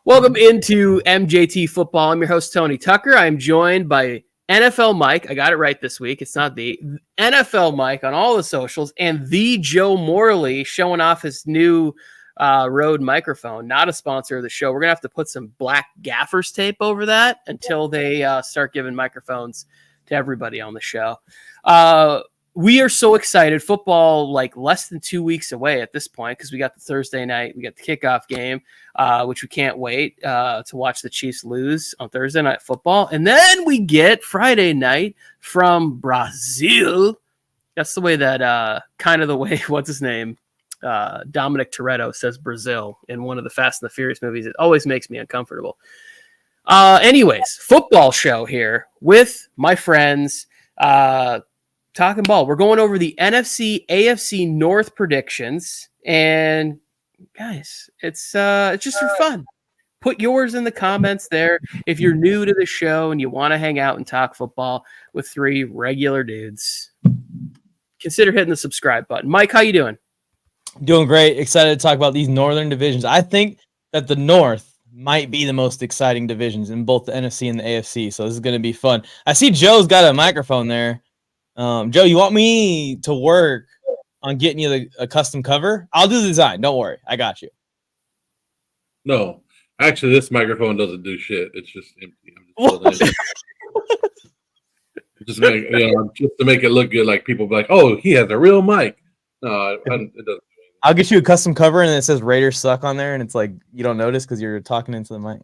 Welcome into MJT Football. I'm your host, Tony Tucker. I'm joined by NFL Mike. I got it right this week. It's not the NFL Mike on all the socials, and the Joe Morley showing off his new Rode microphone. Not a sponsor of the show. We're going to have to put some black gaffer's tape over that until they start giving microphones to everybody on the show. We are so excited. Football, like less than 2 weeks away at this point, because we got the Thursday night, we got the kickoff game, which we can't wait to watch the Chiefs lose on Thursday Night Football. And then we get Friday night from Brazil. That's the way that kind of the way, what's his name? Dominic Toretto says Brazil in one of the Fast and the Furious movies. It always makes me uncomfortable. Anyways, football show here with my friends. Talking ball. We're going over the NFC, AFC North predictions, and guys, it's just for fun. Put yours in the comments there if you're new to the show and you want to hang out and talk football with three regular dudes. Consider hitting the subscribe button. Mike, how you doing? Doing great. Excited to talk about these northern divisions. I think that the North might be the most exciting divisions in both the NFC and the AFC. So this is going to be fun. I see Joe's got a microphone there. Joe, you want me to work on getting you a custom cover? I'll do the design. Don't worry. I got you. No, actually, this microphone doesn't do shit. It's just empty. Just to make it look good, like people be like, "Oh, he has a real mic." No, it doesn't. I'll get you a custom cover, and it says "Raiders suck" on there, and it's like you don't notice because you're talking into the mic.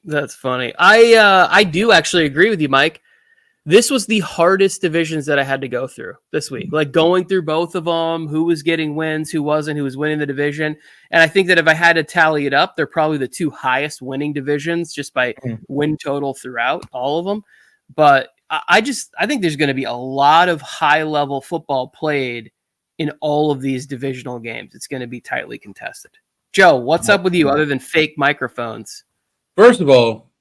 That's funny. I do actually agree with you, Mike. This was the hardest divisions that I had to go through this week. Like going through both of them, who was getting wins, who wasn't, who was winning the division. And I think that if I had to tally it up, they're probably the two highest winning divisions just by win total throughout all of them. But I think there's going to be a lot of high level football played in all of these divisional games. It's going to be tightly contested. Joe, what's up with you other than fake microphones? First of all,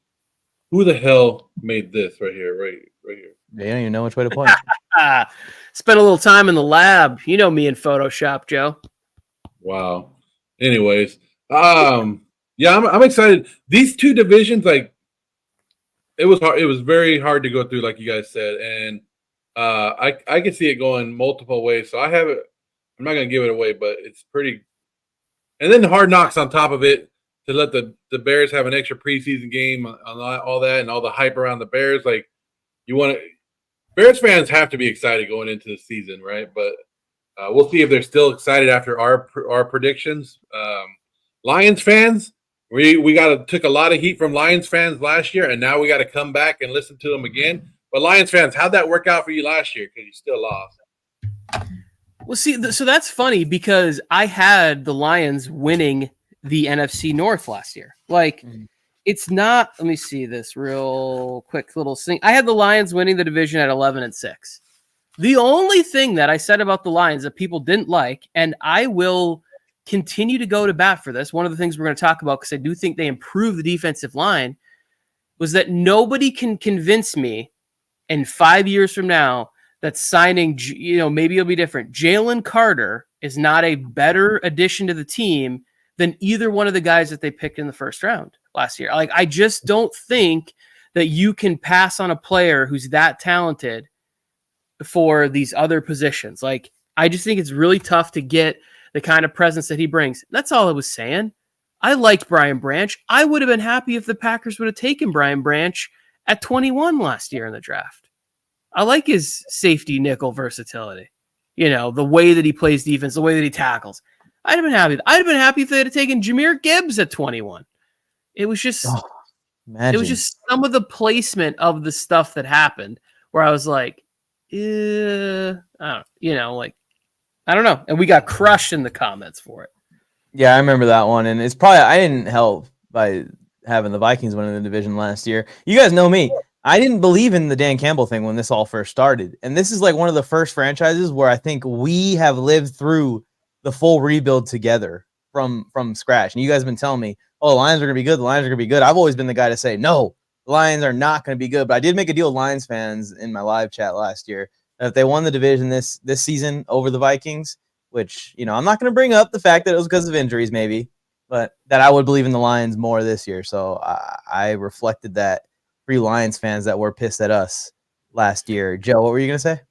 who the hell made this right here? Right here. They don't even know which way to point. Spent a little time in the lab. You know me in Photoshop, Joe. Wow. Anyways, I'm excited. These two divisions, like, it was hard. It was very hard to go through, like you guys said, and I can see it going multiple ways. So I have it. I'm not gonna give it away, but it's pretty. And then the Hard Knocks on top of it to let the Bears have an extra preseason game on all that and all the hype around the Bears, like. Bears fans have to be excited going into the season, right? But we'll see if they're still excited after our predictions. Lions fans, we took a lot of heat from Lions fans last year, and now we got to come back and listen to them again. But Lions fans, how'd that work out for you last year? Because you still lost. Well, see, so that's funny because I had the Lions winning the NFC North last year. Like. It's not. Let me see this real quick little thing. I had the Lions winning the division at 11-6. The only thing that I said about the Lions that people didn't like, and I will continue to go to bat for this, one of the things we're going to talk about because I do think they improved the defensive line, was that nobody can convince me in 5 years from now that signing, maybe it'll be different. Jalen Carter is not a better addition to the team than either one of the guys that they picked in the first round last year. Like, I just don't think that you can pass on a player who's that talented for these other positions. Like, I just think it's really tough to get the kind of presence that he brings. That's all I was saying. I liked Brian Branch. I would have been happy if the Packers would have taken Brian Branch at 21 last year in the draft. I like his safety nickel versatility. The way that he plays defense, the way that he tackles. I'd have been happy. I'd have been happy if they had taken Jahmyr Gibbs at 21. It was just, some of the placement of the stuff that happened where I was like, I don't know. And we got crushed in the comments for it. Yeah, I remember that one. And it's probably, I didn't help by having the Vikings winning the division last year. You guys know me. I didn't believe in the Dan Campbell thing when this all first started. And this is like one of the first franchises where I think we have lived through the full rebuild together from scratch. And you guys have been telling me, oh, the Lions are going to be good. The Lions are going to be good. I've always been the guy to say, no, the Lions are not going to be good. But I did make a deal with Lions fans in my live chat last year that if they won the division this season over the Vikings, which, I'm not going to bring up the fact that it was because of injuries, maybe, but that I would believe in the Lions more this year. So I reflected that for you Lions fans that were pissed at us last year. Joe, what were you going to say?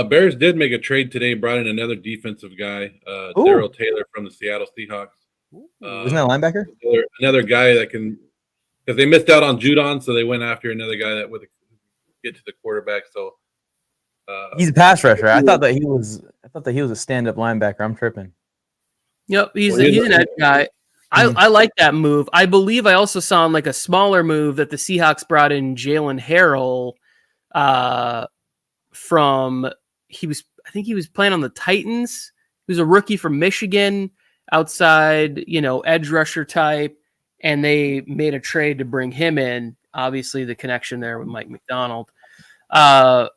Bears did make a trade today, brought in another defensive guy, Darrell Taylor from the Seattle Seahawks. Isn't that a linebacker? Another guy that can, because they missed out on Judon, so they went after another guy that would get to the quarterback. So he's a pass rusher. I thought that he was a stand-up linebacker. I'm tripping. Yep, he's an edge guy. I like that move. I believe I also saw him like a smaller move that the Seahawks brought in Jalen Harrell I think he was playing on the Titans. He was a rookie from Michigan, outside, edge rusher type, and they made a trade to bring him in. Obviously, the connection there with Mike McDonald. Well,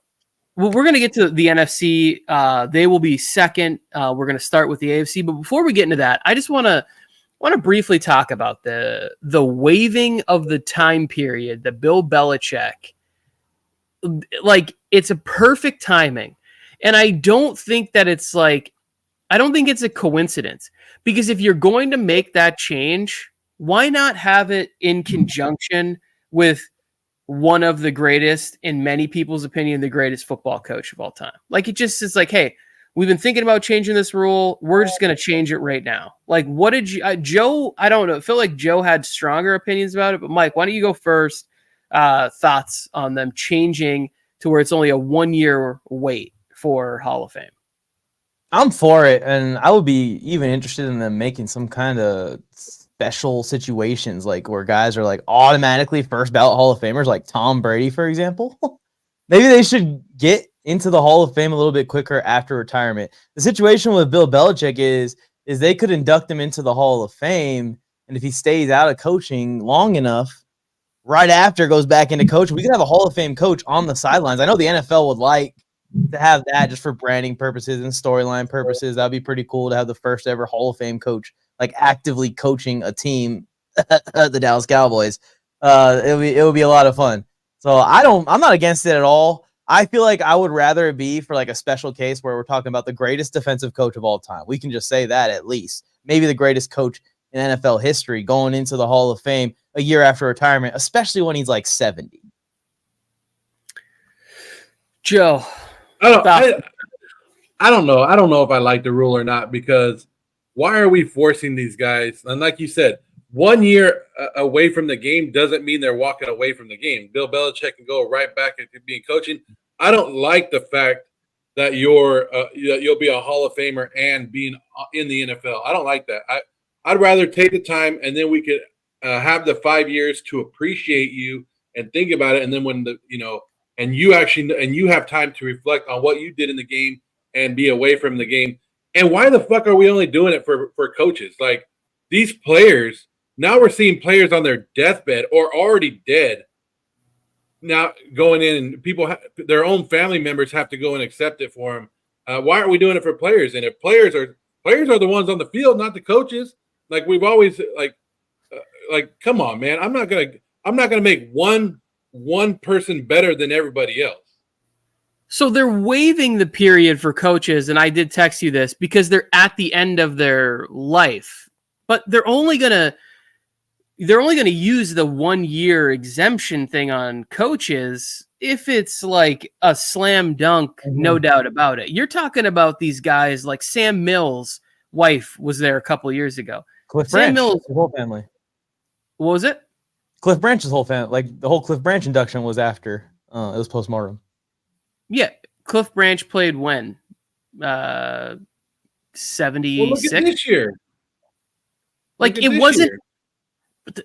we're going to get to the NFC. They will be second. We're going to start with the AFC, but before we get into that, I just want to briefly talk about the waiving of the time period that Bill Belichick. Like, it's a perfect timing. And I don't think that it's a coincidence, because if you're going to make that change, why not have it in conjunction with one of the greatest, in many people's opinion, the greatest football coach of all time? Like, it's like, hey, we've been thinking about changing this rule. We're just going to change it right now. Like, what did you, Joe? I don't know. I feel like Joe had stronger opinions about it, but Mike, why don't you go first? Thoughts on them changing to where it's only a 1 year wait for Hall of Fame? I'm for it, and I would be even interested in them making some kind of special situations, like where guys are like automatically first ballot Hall of Famers, like Tom Brady, for example. Maybe they should get into the Hall of Fame a little bit quicker after retirement. The situation with Bill Belichick is they could induct him into the Hall of Fame, and if he stays out of coaching long enough, right after goes back into coaching, we could have a Hall of Fame coach on the sidelines. I know the NFL would like to have that just for branding purposes and storyline purposes. That'd be pretty cool to have the first ever Hall of Fame coach like actively coaching a team, the Dallas Cowboys. It would be a lot of fun. So I'm not against it at all. I feel like I would rather it be for like a special case where we're talking about the greatest defensive coach of all time. We can just say that, at least. Maybe the greatest coach in NFL history going into the Hall of Fame a year after retirement, especially when he's like 70. Joe, I don't know. I don't know if I like the rule or not, because why are we forcing these guys? And like you said, 1 year away from the game doesn't mean they're walking away from the game. Bill Belichick can go right back into being coaching. I don't like the fact that you'll be a Hall of Famer and being in the NFL. I don't like that. I'd rather take the time, and then we could have the 5 years to appreciate you and think about it. And then when you have time to reflect on what you did in the game and be away from the game. And why the fuck are we only doing it for coaches? Like, these players, now we're seeing players on their deathbed or already dead now going in, and people, their own family members have to go and accept it for them. Why aren't we doing it for players? And if players are the ones on the field, not the coaches. Like, we've always like, come on, man. I'm not gonna make one person better than everybody else. So they're waiving the period for coaches, and I did text you this, because they're at the end of their life. But they're only gonna use the 1 year exemption thing on coaches if it's like a slam dunk, no doubt about it. You're talking about these guys like Sam Mills' wife was there a couple years ago. Cliff Sam Branch, Mills' his whole family. What was it? Cliff Branch's whole family, like the whole Cliff Branch induction was after it was postmortem. Yeah, Cliff Branch played when? 76? Well, look at this year. Like, it wasn't.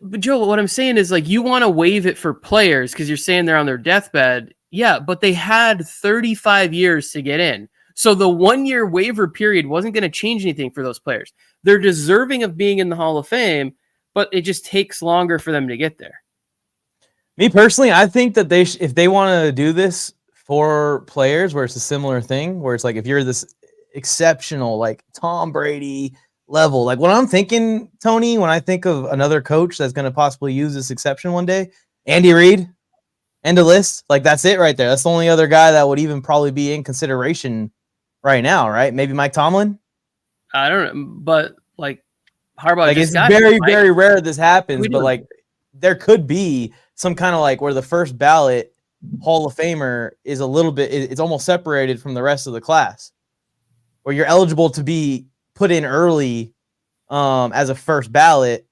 But Joe, what I'm saying is, like, you want to waive it for players because you're saying they're on their deathbed. Yeah, but they had 35 years to get in. So the 1 year waiver period wasn't going to change anything for those players. They're deserving of being in the Hall of Fame, but it just takes longer for them to get there. Me personally, I think that if they want to do this for players where it's a similar thing, where it's like if you're this exceptional, like Tom Brady level, like what I'm thinking, Tony, when I think of another coach that's going to possibly use this exception one day, Andy Reid, end of list. Like, that's it right there. That's the only other guy that would even probably be in consideration right now, right? Maybe Mike Tomlin? I don't know, but like Harbaugh Like, just it's got very, it, right? very rare this happens, We but do. like there could be some kind of like where the first ballot Hall of Famer is a little bit, it's almost separated from the rest of the class, where you're eligible to be put in early as a first ballot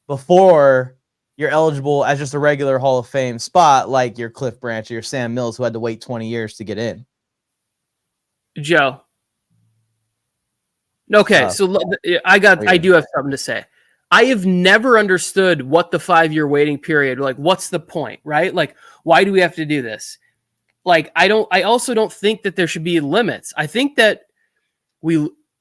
before you're eligible as just a regular Hall of Fame spot, like your Cliff Branch or your Sam Mills, who had to wait 20 years to get in. Joe. Okay, so I do have something to say. I have never understood what the 5-year waiting period, like what's the point, right? Like, why do we have to do this? Like, I also don't think that there should be limits. I think that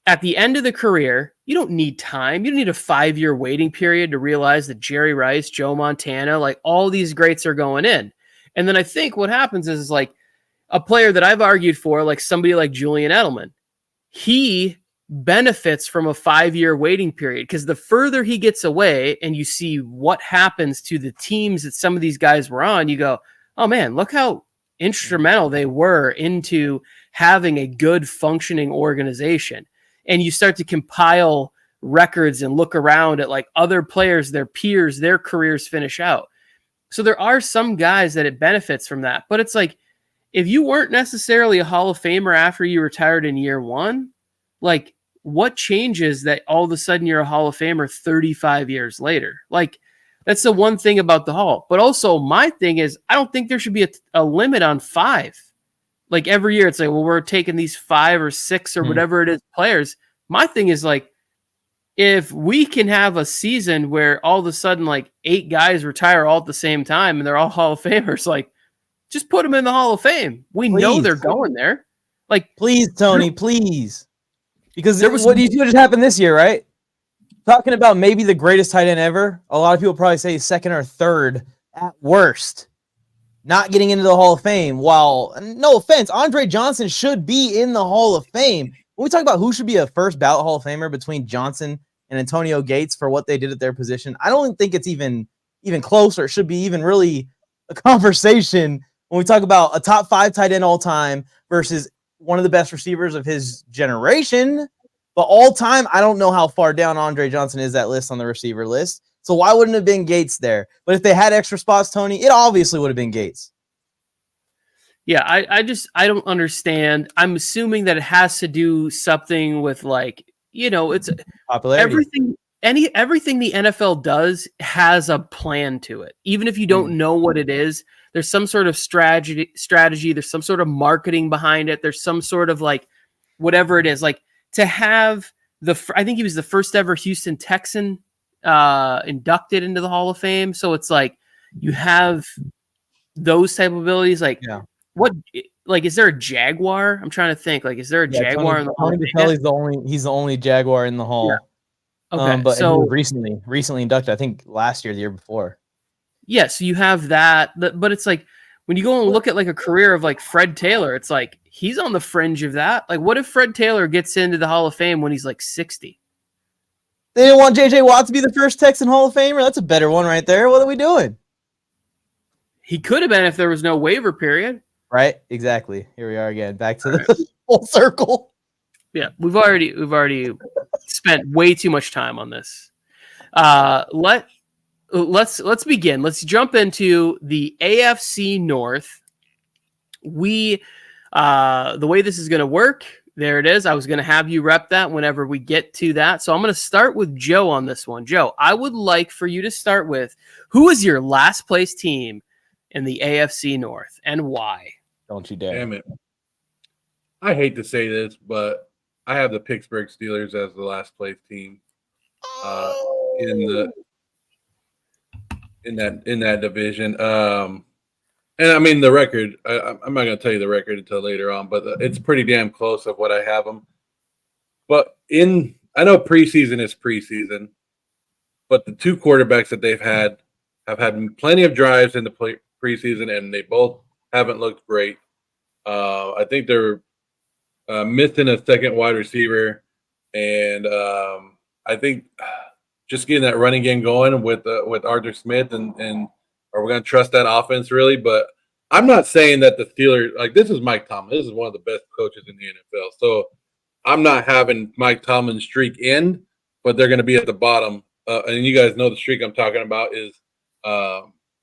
at the end of the career, you don't need time. You don't need a 5-year waiting period to realize that Jerry Rice, Joe Montana, like all these greats are going in. And then I think what happens is like a player that I've argued for, like somebody like Julian Edelman, he benefits from a 5-year waiting period because the further he gets away and you see what happens to the teams that some of these guys were on, you go, oh man, look how instrumental they were into having a good functioning organization. And you start to compile records and look around at like other players, their peers, their careers finish out. So there are some guys that it benefits from that, but it's like, if you weren't necessarily a Hall of Famer after you retired in year one, like what changes that all of a sudden you're a Hall of Famer 35 years later? Like that's the one thing about the Hall. But also my thing is, I don't think there should be a limit on 5. Like every year it's like, well, we're taking these 5 or 6 or whatever it is players. My thing is like, if we can have a season where all of a sudden like 8 guys retire all at the same time and they're all Hall of Famers, like just put them in the Hall of Fame. We know they're going there. Like, please, Tony, please. Because what do you see what just happened this year, right? Talking about maybe the greatest tight end ever. A lot of people probably say second or third at worst. Not getting into the Hall of Fame. While, no offense, Andre Johnson should be in the Hall of Fame. When we talk about who should be a first ballot Hall of Famer between Johnson and Antonio Gates for what they did at their position, I don't think it's even close, or it should be even really a conversation when we talk about a top 5 tight end all time versus one of the best receivers of his generation. But all time, I don't know how far down Andre Johnson is that list on the receiver list. So why wouldn't it have been Gates there? But if they had extra spots, Tony, it obviously would have been Gates. Yeah, I don't understand. I'm assuming that it has to do something with like, it's popularity. Everything the NFL does has a plan to it. Even if you don't know what it is, there's some sort of strategy. There's some sort of marketing behind it. There's some sort of like whatever it is. Like to have I think he was the first ever Houston Texan inducted into the Hall of Fame. So it's like you have those type of abilities. Like what? Like is there a Jaguar? I'm trying to think. Like is there a Jaguar in the Hall of Fame? He's the only Jaguar in the Hall. Yeah. Okay, but so he was recently inducted. I think last year, the year before. Yeah, so you have that, but it's like when you go and look at like a career of like Fred Taylor, it's like he's on the fringe of that. Like, what if Fred Taylor gets into the Hall of Fame when he's like 60? They didn't want J.J. Watt to be the first Texan Hall of Famer. That's a better one right there. What are we doing? He could have been if there was no waiver period. Right, exactly. Here we are again, back to the full circle. Yeah, we've already spent way too much time on this. Let's begin. Let's jump into the AFC North. The way this is going to work, there it is. I was going to have you rep that whenever we get to that. So I'm going to start with Joe on this one. Joe, I would like for you to start with who is your last place team in the AFC North and why? Don't you dare. Damn it. I hate to say this, but I have the Pittsburgh Steelers as the last place team in that division. And I mean the record. I'm not going to tell you the record until later on, but it's pretty damn close of what I have them. But I know preseason is preseason, but the 2 quarterbacks that they've had have had plenty of drives in the preseason, and they both haven't looked great. I think they're missing a second wide receiver, and I think just getting that running game going with Arthur Smith and are we going to trust that offense really? But I'm not saying that the Steelers, like this is Mike Tomlin. This is one of the best coaches in the NFL. So I'm not having Mike Tomlin's streak end, but they're going to be at the bottom. And you guys know the streak I'm talking about is a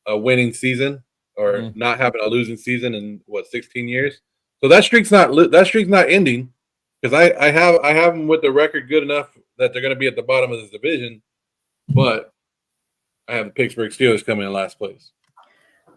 winning season or not having a losing season in 16 years. So that streak's not ending because I have them with the record good enough that they're going to be at the bottom of this division, but I have the Pittsburgh Steelers coming in last place.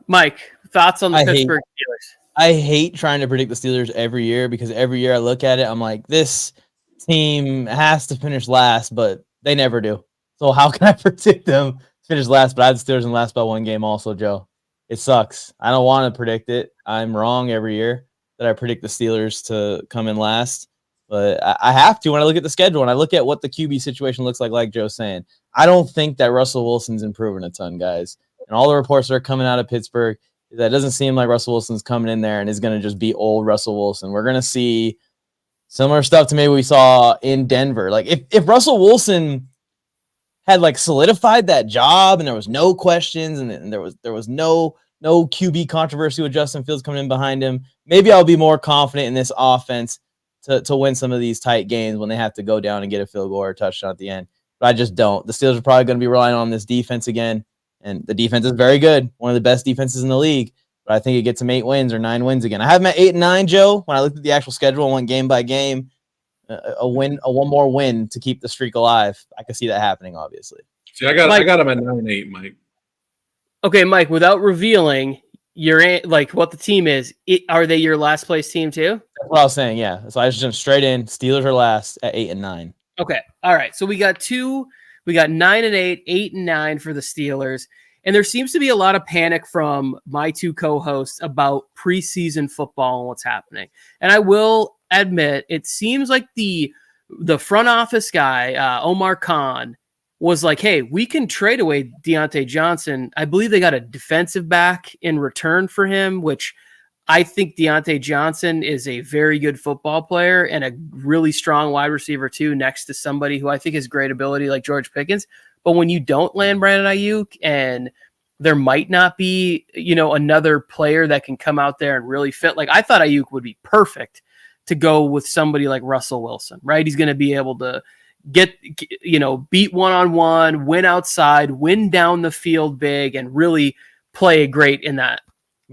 Mike, thoughts on the Pittsburgh Steelers? I hate trying to predict the Steelers every year because every year I look at it, I'm like, this team has to finish last, but they never do. So how can I predict them to finish last? But I had the Steelers in last by 1 game also, Joe. It sucks. I don't want to predict it. I'm wrong every year that I predict the Steelers to come in last. But I have to when I look at the schedule and I look at what the QB situation looks like Joe's saying. I don't think that Russell Wilson's improving a ton, guys. And all the reports that are coming out of Pittsburgh, that doesn't seem like Russell Wilson's coming in there and is going to just be old Russell Wilson. We're going to see similar stuff to maybe we saw in Denver. Like if Russell Wilson had like solidified that job and there was no questions and there was no QB controversy with Justin Fields coming in behind him, maybe I'll be more confident in this offense to win some of these tight games when they have to go down and get a field goal or a touchdown at the end. But I just don't. The Steelers are probably going to be relying on this defense again. And the defense is very good. One of the best defenses in the league. But I think it gets them 8 wins or 9 wins again. I have them at 8 and 9, Joe. When I looked at the actual schedule and went game by game, a one more win to keep the streak alive. I could see that happening, obviously. See, I got them at 9-8, Mike. Okay, Mike, without revealing what the team is, are they your last place team too? That's what I was saying, yeah. So I just jumped straight in. Steelers are last at 8 and 9. Okay. All right. So we got 9 and 8, 8 and 9 for the Steelers. And there seems to be a lot of panic from my 2 co-hosts about preseason football and what's happening. And I will admit, it seems like the front office guy, Omar Khan, was like, hey, we can trade away Deontay Johnson. I believe they got a defensive back in return for him, which I think Deontay Johnson is a very good football player and a really strong wide receiver too, next to somebody who I think has great ability like George Pickens. But when you don't land Brandon Ayuk and there might not be, another player that can come out there and really fit, like I thought Ayuk would be perfect to go with somebody like Russell Wilson, right? He's going to be able to beat one-on-one, win outside, win down the field big, and really play great in that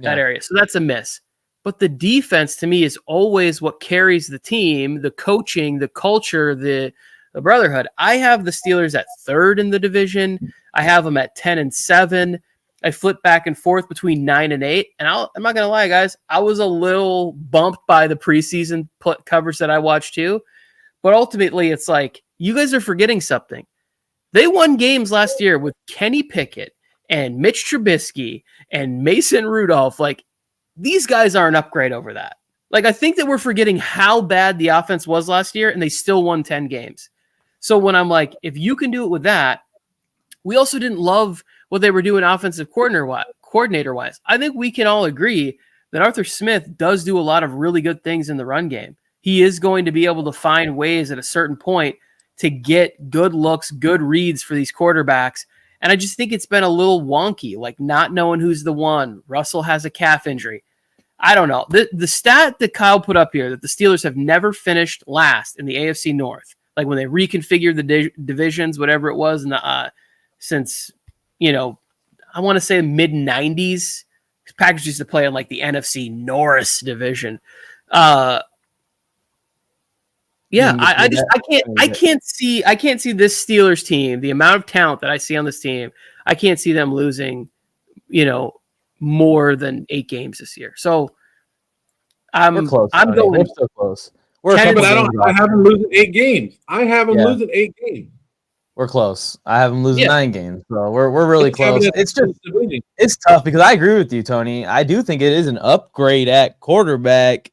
area. So that's a miss. But the defense to me is always what carries the team, the coaching, the culture, the brotherhood. I have the Steelers at 3rd in the division. I have them at 10 and 7. I flip back and forth between 9 and 8. And I'm not going to lie, guys, I was a little bumped by the preseason covers that I watched too. But ultimately, it's like, you guys are forgetting something. They won games last year with Kenny Pickett and Mitch Trubisky and Mason Rudolph. Like, these guys are an upgrade over that. Like, I think that we're forgetting how bad the offense was last year, and they still won 10 games. So when I'm like, if you can do it with that, we also didn't love what they were doing offensive coordinator-wise. I think we can all agree that Arthur Smith does do a lot of really good things in the run game. He is going to be able to find ways at a certain point to get good looks, good reads for these quarterbacks. And I just think it's been a little wonky, like not knowing who's the one. Russell has a calf injury. I don't know. The stat that Kyle put up here, that the Steelers have never finished last in the AFC North, like when they reconfigured the divisions, whatever it was, since, I want to say mid-90s. Packers used to play in like the NFC North division. Yeah, I can't see this Steelers team, the amount of talent that I see on this team, I can't see them losing, more than 8 games this year. So we're close. We're so close. I have them losing 8 games. I have them losing 8 games. We're close. I have them losing 9 games. So we're really close. It's tough because I agree with you, Tony. I do think it is an upgrade at quarterback.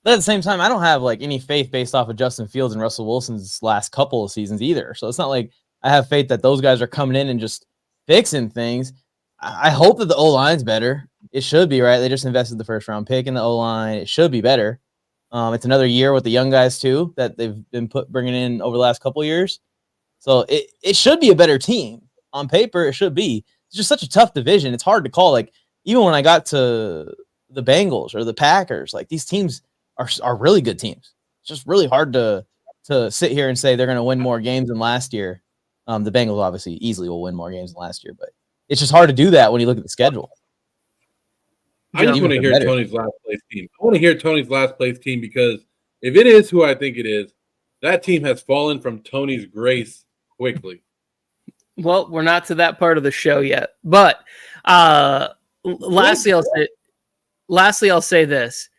But at the same time, I don't have like any faith based off of Justin Fields and Russell Wilson's last couple of seasons either. So it's not like I have faith that those guys are coming in and just fixing things. I hope that the O-line's better. It should be, right? They just invested the 1st round pick in the O-line. It should be better. It's another year with the young guys too that they've been bringing in over the last couple of years. So it should be a better team. On paper, it should be. It's just such a tough division. It's hard to call. Like, even when I got to the Bengals or the Packers, like these teams are really good teams. It's just really hard to to sit here and say they're going to win more games than last year. The Bengals obviously easily will win more games than last year, but it's just hard to do that when you look at the schedule. I just want to hear Tony's last place team. I want to hear Tony's last place team because if it is who I think it is, that team has fallen from Tony's grace quickly. Well, we're not to that part of the show yet, but lastly, I'll say this: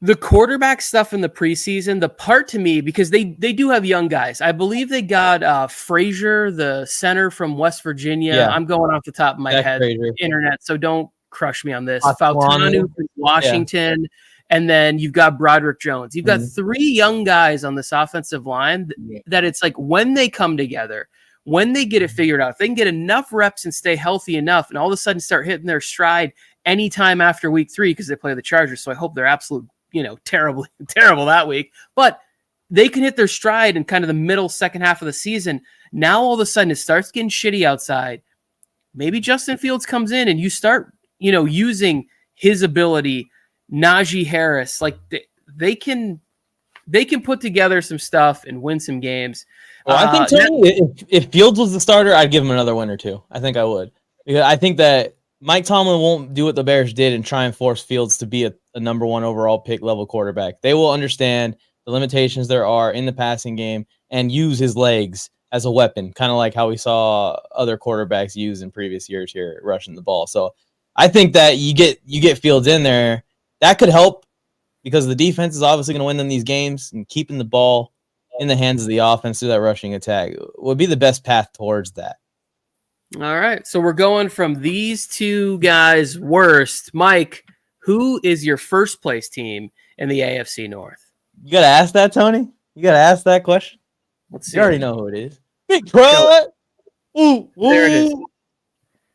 the quarterback stuff in the preseason, the part to me, because they do have young guys. I believe they got Frazier, the center from West Virginia. Yeah. I'm going off the top of my head, internet, so don't crush me on this. Faltanu from Washington, and then you've got Broderick Jones. You've got three young guys on this offensive line that it's like when they come together, when they get it figured out, if they can get enough reps and stay healthy enough and all of a sudden start hitting their stride anytime after week 3 because they play the Chargers. So I hope they're absolute terrible that week, but they can hit their stride in kind of the middle second half of the season. Now, all of a sudden it starts getting shitty outside. Maybe Justin Fields comes in and you start, using his ability, Najee Harris, like they can put together some stuff and win some games. Well, I think Tony, if Fields was the starter, I'd give him another win or two. I think I would, because I think that Mike Tomlin won't do what the Bears did and try and force Fields to be a number 1 overall pick level quarterback. They will understand the limitations there are in the passing game and use his legs as a weapon, kind of like how we saw other quarterbacks use in previous years here rushing the ball. So I think that you get Fields in there, that could help because the defense is obviously going to win them these games, and keeping the ball in the hands of the offense through that rushing attack would be the best path towards that. All right, so we're going from these two guys' worst. Mike, who is your first place team in the AFC North? You got to ask that, Tony? You got to ask that question? Let's see. You already know who it is. Big Crud! Ooh, there it is.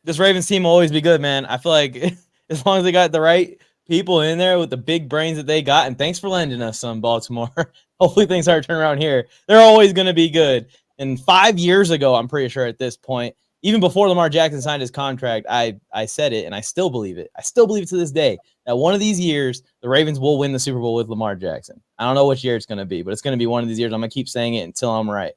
This Ravens team will always be good, man. I feel like as long as they got the right people in there with the big brains that they got, and thanks for lending us some, Baltimore. Hopefully things start turning around here. They're always going to be good. And 5 years ago, I'm pretty sure at this point, even before Lamar Jackson signed his contract, I said it, and I still believe it. I still believe it to this day that one of these years, the Ravens will win the Super Bowl with Lamar Jackson. I don't know which year it's going to be, but it's going to be one of these years. I'm going to keep saying it until I'm right.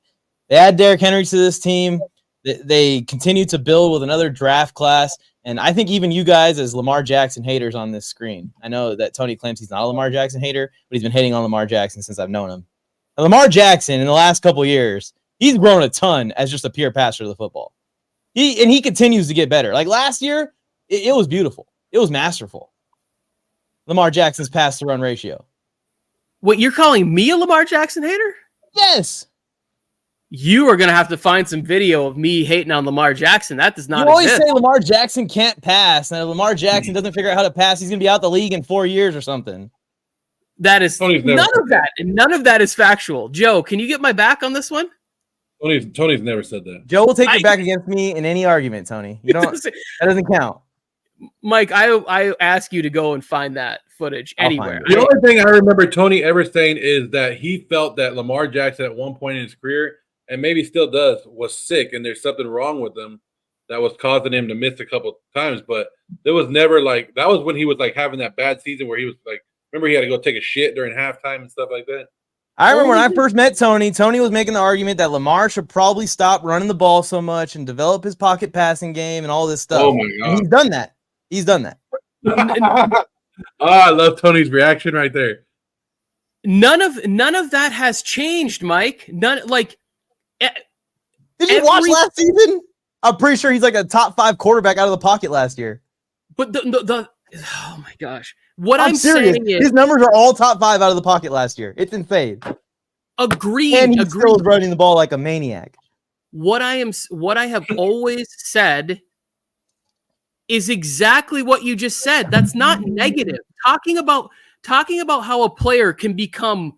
They add Derrick Henry to this team. They continue to build with another draft class, and I think even you guys as Lamar Jackson haters on this screen, I know that Tony claims he's not a Lamar Jackson hater, but he's been hating on Lamar Jackson since I've known him. And Lamar Jackson, in the last couple of years, he's grown a ton as just a pure passer of the football. He continues to get better. Like last year, it was beautiful. It was masterful. Lamar Jackson's pass to run ratio. What, you're calling me a Lamar Jackson hater? Yes. You are going to have to find some video of me hating on Lamar Jackson. That does not exist. You always say Lamar Jackson can't pass. And if Lamar Jackson doesn't figure out how to pass, he's going to be out the league in 4 years or something. That is none of that is factual. Joe, can you get my back on this one? Tony's never said that. Joe will take your back against me in any argument, Tony. You don't. That doesn't count. Mike, I ask you to go and find that footage anywhere. The only thing I remember Tony ever saying is that he felt that Lamar Jackson at one point in his career, and maybe still does, was sick, and there's something wrong with him that was causing him to miss a couple times. But there was never like that was when he was like having that bad season where he was like, remember he had to go take a shit during halftime and stuff like that. I remember when I first met Tony, Tony was making the argument that Lamar should probably stop running the ball so much and develop his pocket passing game and all this stuff. Oh, my God. And he's done that. He's done that. I love Tony's reaction right there. None of that has changed, Mike. Did you watch last season? I'm pretty sure he's like a top 5 quarterback out of the pocket last year. But the oh my gosh. What I'm serious. saying is his numbers are all top 5 out of the pocket last year. It's insane. Agreed. And he's still running the ball like a maniac. What I have always said is exactly what you just said. That's not negative. Talking about how a player can become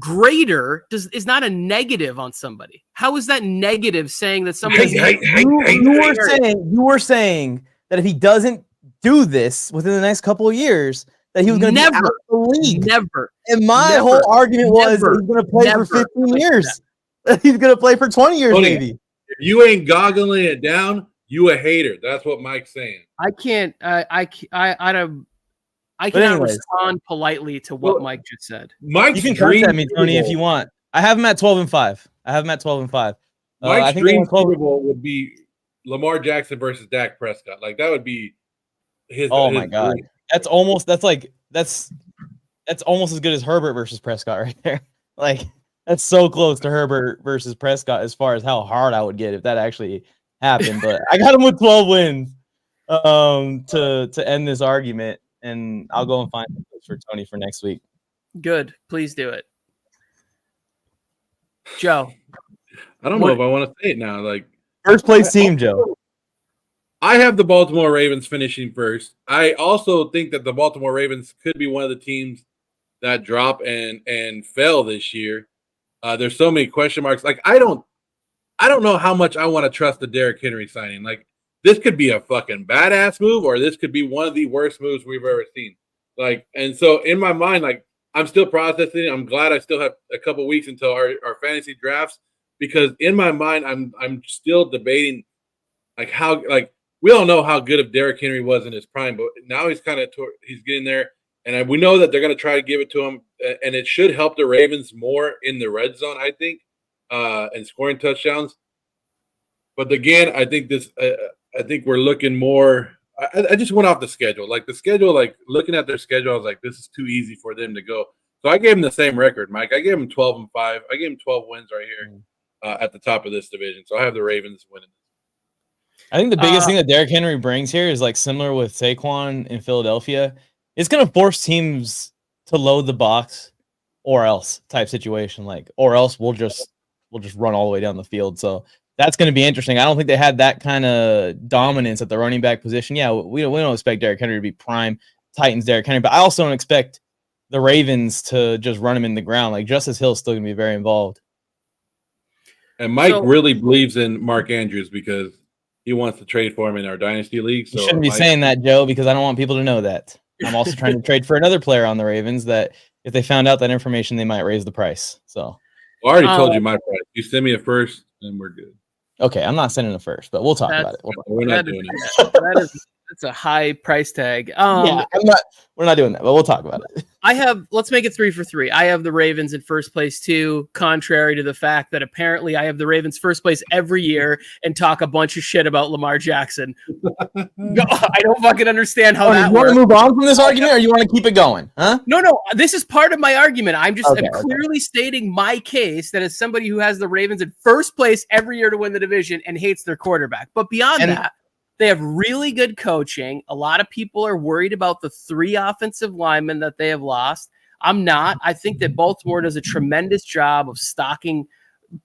greater is not a negative on somebody. How is that negative saying that somebody you were saying that if he doesn't do this within the next couple of years, that he was going to be out of the league. Never. And my whole argument was he's going to play for 15 years. He's going to play for 20 years, maybe. If you ain't goggling it down, you a hater. That's what Mike's saying. I can't. I don't. I cannot respond politely to what Mike just said. Mike's you can contact me, Tony, if you want. I have him at 12-5. Mike's dream Super Bowl would be Lamar Jackson versus Dak Prescott. Like that would be his. Oh my God, dream. That's almost as good as Herbert versus Prescott right there. Like that's so close to Herbert versus Prescott as far as how hard I would get if that actually happened. But I got him with 12 wins to end this argument, and I'll go and find for Tony for next week. Good, please do it, Joe. I don't know if I want to say it now. Like first place team, Joe. I have the Baltimore Ravens finishing first. I also think that the Baltimore Ravens could be one of the teams that drop and fell this year. There's so many question marks. Like I don't know how much I want to trust the Derrick Henry signing. Like this could be a fucking badass move, or this could be one of the worst moves we've ever seen. Like, and so in my mind, like I'm still processing. I'm glad I still have a couple weeks until our fantasy drafts, because in my mind, I'm still debating like how, like, we all know how good of Derrick Henry was in his prime, but now he's kind of he's getting there, and we know that they're going to try to give it to him, and it should help the Ravens more in the red zone, I think, and scoring touchdowns. But again, I think I think we're looking more. I just went off the schedule, like the schedule, like looking at their schedule, I was like, this is too easy for them to go. So I gave them the same record, Mike. I gave them 12-5. I gave them 12 wins right here at the top of this division. So I have the Ravens winning. I think the biggest thing that Derrick Henry brings here is like similar with Saquon in Philadelphia. It's going to force teams to load the box or else type situation, like, or else we'll just run all the way down the field. So that's going to be interesting. I don't think they had that kind of dominance at the running back position. Yeah, we don't expect Derrick Henry to be prime Titans Derrick Henry, but I also don't expect the Ravens to just run him in the ground. Like Justice Hill's still going to be very involved. And Mike really believes in Mark Andrews because he wants to trade for him in our dynasty league. So you shouldn't be saying that, Joe, because I don't want people to know that. I'm also trying to trade for another player on the Ravens that if they found out that information, they might raise the price. So I already told you my price. You send me a first, and we're good. Okay, I'm not sending a first, but we'll talk about it. We're not doing it. That's a high price tag. Yeah, we're not doing that, but we'll talk about it. Let's make it 3 for 3. I have the Ravens in first place too, contrary to the fact that apparently I have the Ravens first place every year and talk a bunch of shit about Lamar Jackson. I don't fucking understand how that works. You want to move on from this argument, or you want to keep it going? Huh? No. This is part of my argument. I'm clearly stating my case that as somebody who has the Ravens in first place every year to win the division and hates their quarterback. But beyond that, they have really good coaching. A lot of people are worried about the 3 offensive linemen that they have lost. I'm not. I think that Baltimore does a tremendous job of stocking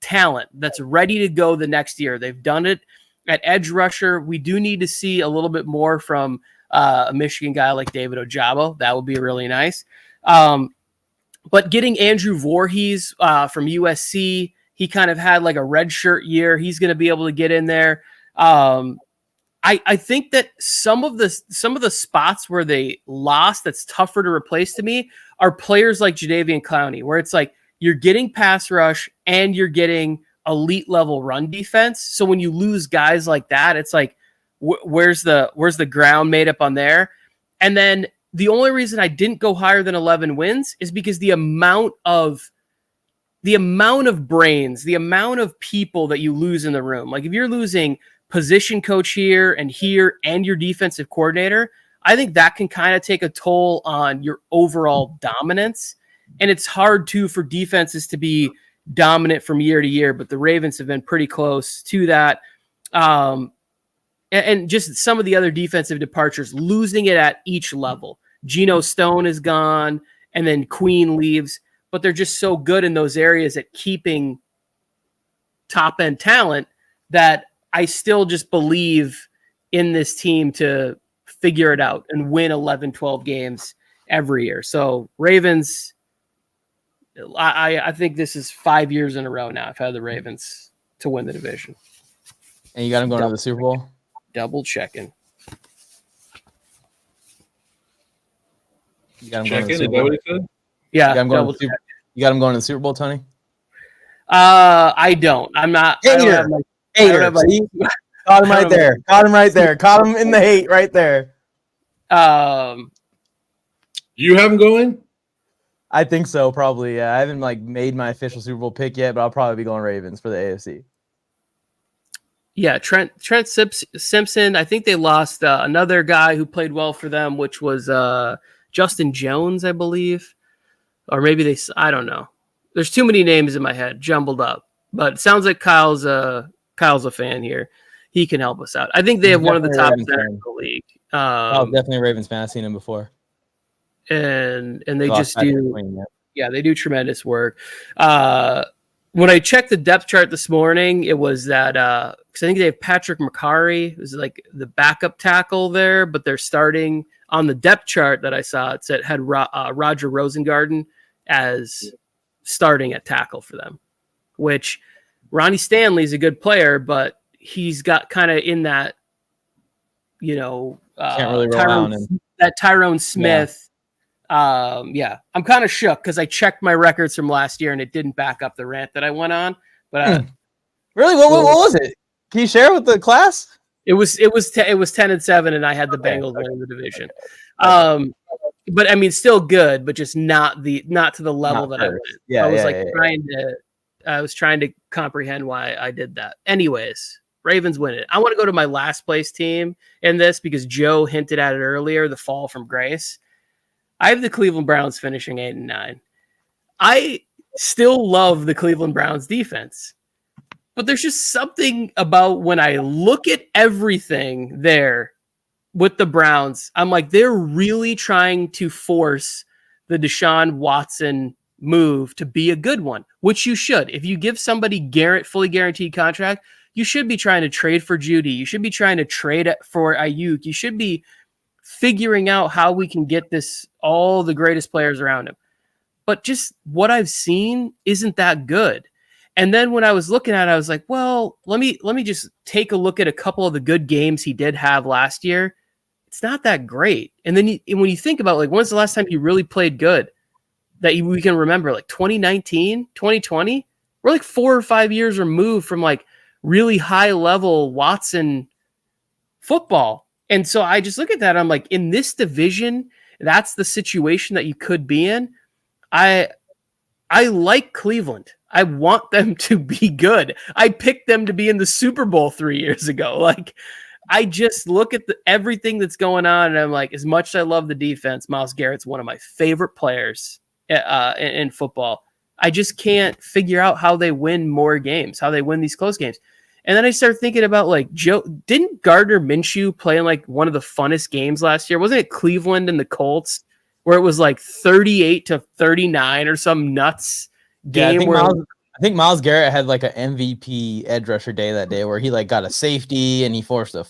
talent that's ready to go the next year. They've done it at edge rusher. We do need to see a little bit more from a Michigan guy like David Ojabo. That would be really nice. But getting Andrew Voorhees from USC, he kind of had like a redshirt year. He's going to be able to get in there. I think that some of the spots where they lost that's tougher to replace to me are players like Jadeveon Clowney, where it's like you're getting pass rush and you're getting elite level run defense. So when you lose guys like that, it's like where's the ground made up on there? And then the only reason I didn't go higher than 11 wins is because the amount of brains, the amount of people that you lose in the room. Like if you're losing position coach here and your defensive coordinator, I think that can kind of take a toll on your overall dominance. And it's hard too for defenses to be dominant from year to year, but the Ravens have been pretty close to that. And just some of the other defensive departures, losing it at each level. Geno Stone is gone, and then Queen leaves, but they're just so good in those areas at keeping top end talent that I still just believe in this team to figure it out and win 11, 12 games every year. So Ravens, I think this is 5 years in a row now I've had the Ravens to win the division. And you got them going to the Super Bowl? Double checking. You got them going to the Super Bowl? Yeah. You got them going to the Super Bowl, Tony? I don't. I'm not. Hater. Caught him right there. Caught him in the hate right there. You have them going? I think so, probably. Yeah, I haven't made my official Super Bowl pick yet, but I'll probably be going Ravens for the AFC. Yeah, Trent Simpson. I think they lost another guy who played well for them, which was Justin Jones, I believe, or maybe I don't know. There's too many names in my head, jumbled up. But it sounds like Kyle's a fan here. He can help us out. I think they have one of the top centers in the league. Definitely a Ravens fan. I've seen him before. And they just do, they do tremendous work. When I checked the depth chart this morning, it was that because I think they have Patrick McCarry, who's like the backup tackle there, but they're starting on the depth chart that I saw. It had Roger Rosengarten as starting at tackle for them, which Ronnie Stanley's a good player, but he's got kind of in that, can't really Tyrone Smith. Yeah. I'm kind of shook because I checked my records from last year and it didn't back up the rant that I went on. But really, what was it? Can you share with the class? It was 10-7, and I had the Bengals winning the division. But I mean, still good, but just not to the level that I went. Yeah, I was trying to comprehend why I did that. Anyways, Ravens win it. I want to go to my last place team in this because Joe hinted at it earlier, the fall from grace. I have the Cleveland Browns finishing 8-9. I still love the Cleveland Browns defense, but there's just something about when I look at everything there with the Browns, I'm like, they're really trying to force the Deshaun Watson move to be a good one, which you should. If you give somebody fully guaranteed contract, you should be trying to trade for Judy. You should be trying to trade for Ayuk. You should be figuring out how we can get all the greatest players around him. But just what I've seen isn't that good. And then when I was looking at it, I was like, well, let me just take a look at a couple of the good games he did have last year. It's not that great. And then when you think about when's the last time he really played good that we can remember, 2019, 2020, we're 4 or 5 years removed from really high level Watson football. And so I just look at that. I'm like, in this division, that's the situation that you could be in. I like Cleveland. I want them to be good. I picked them to be in the Super Bowl 3 years ago. I just look at everything that's going on, and I'm like, as much as I love the defense, Myles Garrett's one of my favorite players in football. I just can't figure out how they win more games, how they win these close games. And then I started thinking about Joe. Didn't Gardner Minshew play in one of the funnest games last year? Wasn't it Cleveland and the Colts where it was 38-39 or some nuts game? I think Myles Garrett had an MVP edge rusher day that day where he got a safety and he forced a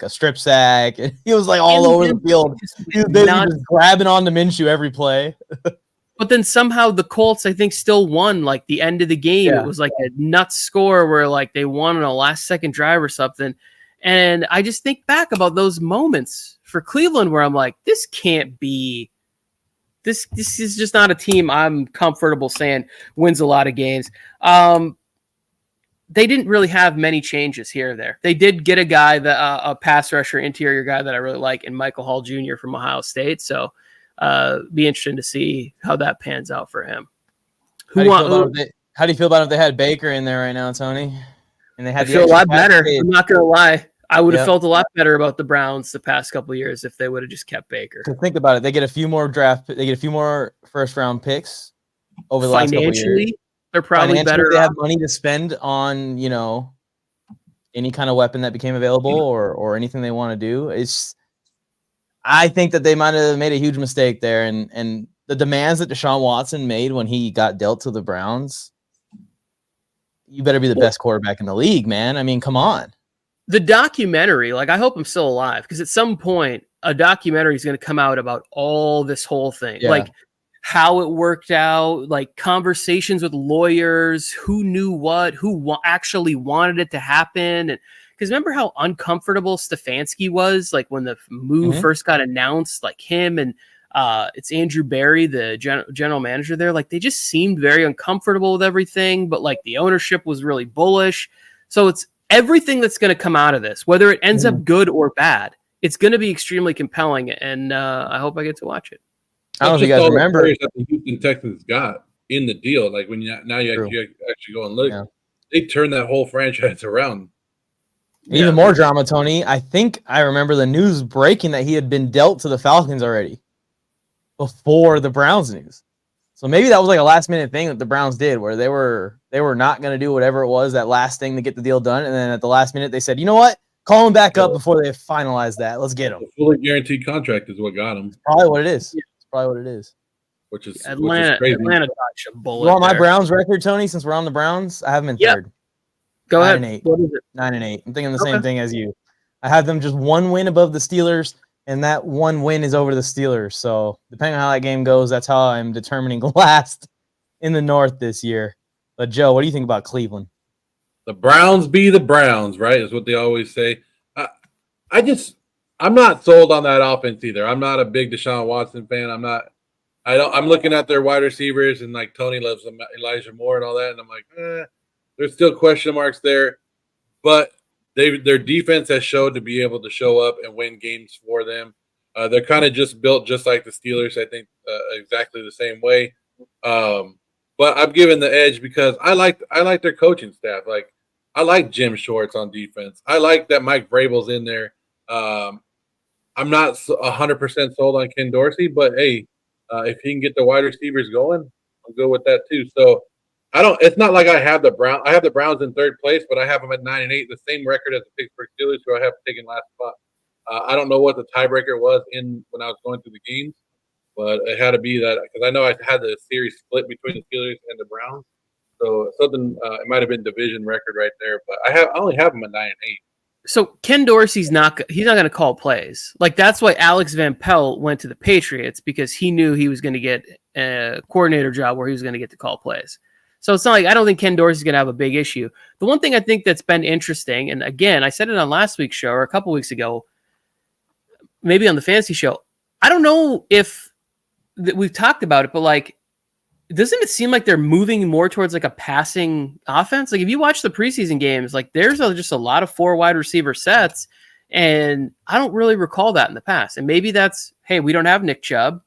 strip sack and he was all over the field. He was basically just grabbing onto Minshew every play. But then somehow the Colts, I think, still won the end of the game. Yeah. It was a nuts score where they won on a last second drive or something. And I just think back about those moments for Cleveland where I'm like, this can't be. This is just not a team I'm comfortable saying wins a lot of games. They didn't really have many changes here or there. They did get a guy, a pass rusher, interior guy that I really like, in Michael Hall Jr. from Ohio State. So be interesting to see how that pans out for him. How do you feel about if they had Baker in there right now, Tony? And they had feel a lot better. I'm not going to lie. I would have felt a lot better about the Browns the past couple of years if they would have just kept Baker. Think about it. They get a few more first round picks over the last couple of years. They're probably better. They have money to spend on, any kind of weapon that became available or anything they want to do. I think that they might have made a huge mistake there. And the demands that Deshaun Watson made when he got dealt to the Browns, you better be the best quarterback in the league, man. I mean, come on. The documentary, I hope I'm still alive, because at some point a documentary is going to come out about all this whole thing, how it worked out, conversations with lawyers, who knew what, who actually wanted it to happen. And because remember how uncomfortable Stefanski was, when the move first got announced, him and it's Andrew Berry, the general manager there, they just seemed very uncomfortable with everything, but the ownership was really bullish. So it's everything that's going to come out of this, whether it ends up good or bad, it's going to be extremely compelling, and I hope I get to watch it. I don't know if you guys remember that the Houston Texans got in the deal. Like when you actually go and look, they turned that whole franchise around. Even more drama, Tony. I think I remember the news breaking that he had been dealt to the Falcons already before the Browns news. So maybe that was like a last minute thing that the Browns did where they were not going to do whatever it was, that last thing to get the deal done. And then at the last minute, they said, you know what? Call him back up before they finalize that. Let's get him. The fully guaranteed contract is what got him. It's probably what it is. It's probably what it is. Which is Atlanta crazy. Atlanta dodged a bullet. You want my there. Browns record, Tony, since we're on the Browns? I have them in third. Go 9 ahead. 8. What is it? 9-8. I'm thinking the same thing as you. I have them just one win above the Steelers, and that one win is over the Steelers. So depending on how that game goes, that's how I'm determining last in the North this year. But Joe, what do you think about Cleveland? The Browns be the Browns, right? Is what they always say. I'm not sold on that offense either. I'm not a big Deshaun Watson fan. I'm looking at their wide receivers, and like Tony loves them, Elijah Moore and all that, and I'm like, there's still question marks there. But their defense has showed to be able to show up and win games for them. They're kind of just built just like the Steelers, I think, exactly the same way. But I'm giving the edge because I like their coaching staff. Like I like Jim Schwartz on defense. I like that Mike Vrabel's in there. I'm not 100% sold on Ken Dorsey, but hey, if he can get the wide receivers going, I'll go with that too. So it's not like I have the Browns in third place, but I have them at 9-8, the same record as the Pittsburgh Steelers, who I have taken last spot. I don't know what the tiebreaker was when I was going through the games, but it had to be that because I know I had the series split between the Steelers and the Browns. So something it might have been division record right there, but I only have them at 9-8. So Ken Dorsey's not going to call plays. Like that's why Alex Van Pelt went to the Patriots because he knew he was going to get a coordinator job where he was going to get to call plays. So it's not like I don't think Ken Dorsey's going to have a big issue. The one thing I think that's been interesting, and again, I said it on last week's show or a couple weeks ago, maybe on the fantasy show. I don't know if we've talked about it, but like, doesn't it seem like they're moving more towards like a passing offense? Like if you watch the preseason games, like there's just a lot of 4 wide receiver sets, and I don't really recall that in the past. And maybe that's, hey, we don't have Nick Chubb.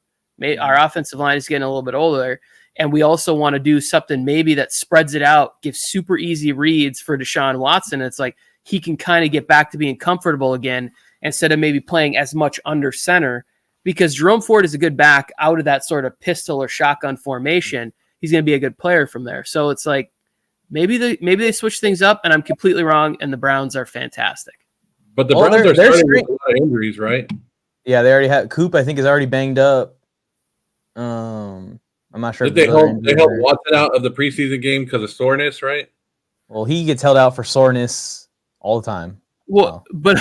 Our offensive line is getting a little bit older, and we also want to do something maybe that spreads it out, gives super easy reads for Deshaun Watson. It's like he can kind of get back to being comfortable again instead of maybe playing as much under center. Because Jerome Ford is a good back out of that sort of pistol or shotgun formation. He's going to be a good player from there. So it's like maybe they switch things up, and I'm completely wrong, and the Browns are fantastic. But the Browns are starting with a lot of injuries, right? Yeah, they already have Coop. I think is already banged up. I'm not sure. Did they help Watson out of the preseason game because of soreness, right? Well, he gets held out for soreness all the time. Well, but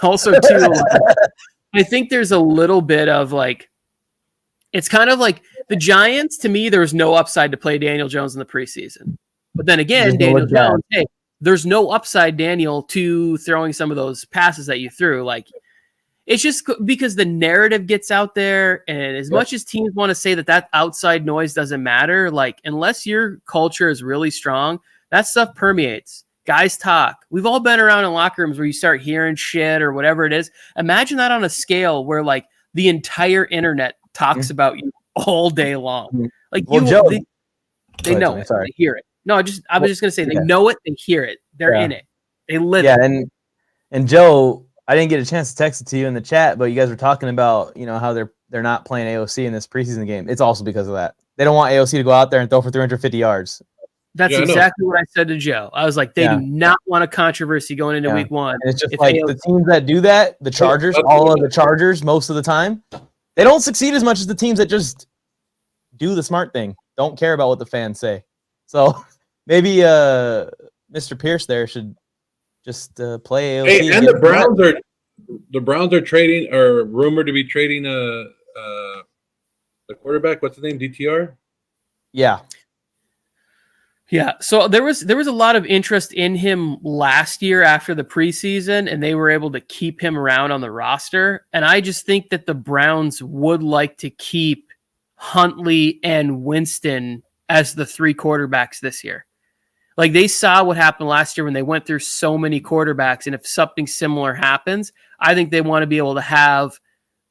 also too. I think there's a little bit of like, it's kind of like the Giants, to me, there was no upside to play Daniel Jones in the preseason. But then again, Daniel Jones, hey, there's no upside, Daniel, to throwing some of those passes that you threw. Like, it's just because the narrative gets out there. And as much as teams want to say that outside noise doesn't matter, like, unless your culture is really strong, that stuff permeates. Guys talk. We've all been around in locker rooms where you start hearing shit or whatever it is. Imagine that on a scale where like the entire internet talks about you all day long. Like they know it. They hear it. No, I was just going to say they know it. They hear it. They're in it. They live it. Yeah, and Joe, I didn't get a chance to text it to you in the chat, but you guys were talking about how they're not playing AOC in this preseason game. It's also because of that. They don't want AOC to go out there and throw for 350 yards. That's exactly what I said to Joe. I was like, they do not want a controversy going into week one. And it's just like the teams that do that, the Chargers, all of the Chargers, most of the time, they don't succeed as much as the teams that just do the smart thing. Don't care about what the fans say. So maybe Mr. Pierce there should just play AOC. Hey, and the Browns are trading, or rumored to be trading the quarterback. What's his name? DTR? Yeah. Yeah, so there was a lot of interest in him last year after the preseason, and they were able to keep him around on the roster. And I just think that the Browns would like to keep Huntley and Winston as the 3 quarterbacks this year. Like they saw what happened last year when they went through so many quarterbacks, and if something similar happens, I think they want to be able to have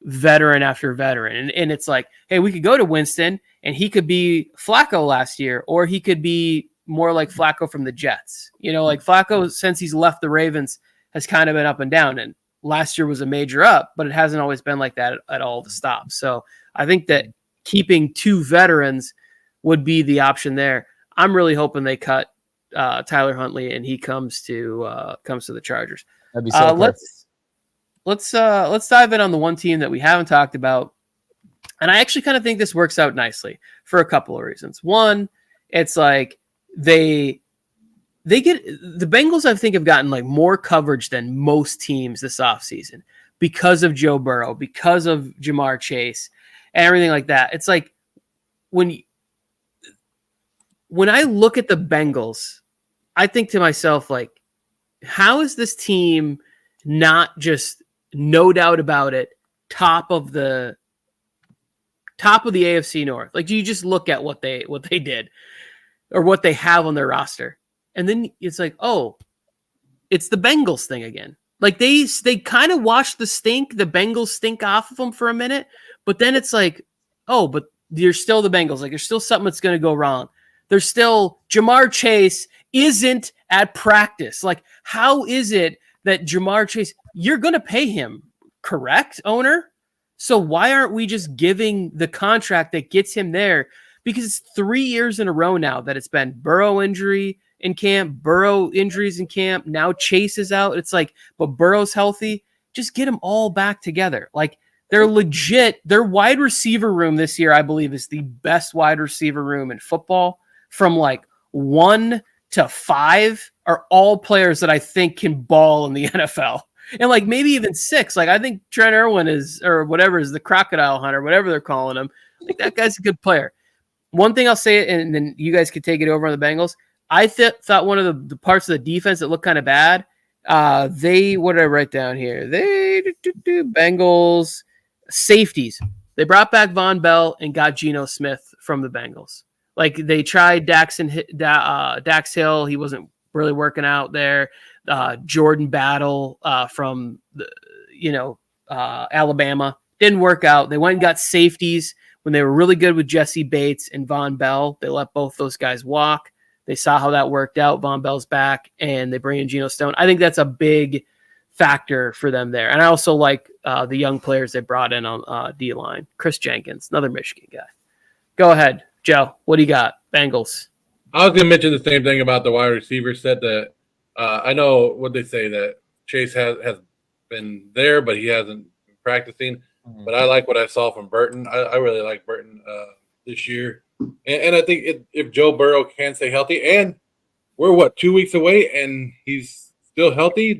veteran after veteran. And it's like, hey, we could go to Winston and he could be Flacco last year, or he could be more like Flacco from the Jets. Like Flacco, since he's left the Ravens, has kind of been up and down. And last year was a major up, but it hasn't always been like that at all the stops. So I think that keeping 2 veterans would be the option there. I'm really hoping they cut Tyler Huntley and he comes to the Chargers. That'd be so let's dive in on the one team that we haven't talked about. And I actually kind of think this works out nicely for a couple of reasons. One, it's like they get the Bengals, I think, have gotten like more coverage than most teams this offseason because of Joe Burrow, because of Jamar Chase, and everything like that. It's like when I look at the Bengals, I think to myself, like, how is this team not just, no doubt about it, top of the AFC North? Like, do you just look at what they did or what they have on their roster, and then it's like, oh, it's the Bengals thing again. Like they kind of washed the Bengals stink off of them for a minute, but then it's like, oh, but you're still the Bengals. Like there's still something that's going to go wrong. There's still Jamar Chase isn't at practice. Like, how is it that Jamar Chase, you're going to pay him, correct, owner? So why aren't we just giving the contract that gets him there? Because it's 3 years in a row now that it's been Burrow injury in camp, Burrow injuries in camp. Now Chase is out. It's like, but Burrow's healthy. Just get them all back together. Like, they're legit. Their wide receiver room this year, I believe, is the best wide receiver room in football. From like 1 to 5 are all players that I think can ball in the NFL. And like maybe even 6. Like I think Trent Irwin is, or whatever, is the crocodile hunter, whatever they're calling him. Like that guy's a good player. One thing I'll say, and then you guys could take it over on the Bengals. I thought one of the parts of the defense that looked kind of bad, what did I write down here? Bengals safeties. They brought back Von Bell and got Geno Smith from the Bengals. Like they tried Dax Hill. He wasn't really working out there. Jordan Battle from Alabama didn't work out. They went and got safeties when they were really good with Jesse Bates and Von Bell. They let both those guys walk. They saw how that worked out. Von Bell's back, and they bring in Geno Stone. I think that's a big factor for them there. And I also like the young players they brought in on D-line. Chris Jenkins, another Michigan guy. Go ahead, Joe. What do you got? Bengals. I was going to mention the same thing about the wide receiver set that I know what they say that Chase has been there, but he hasn't been practicing. Mm-hmm. But I like what I saw from Burton. I really like Burton this year. And I think if Joe Burrow can stay healthy, and we're 2 weeks away and he's still healthy,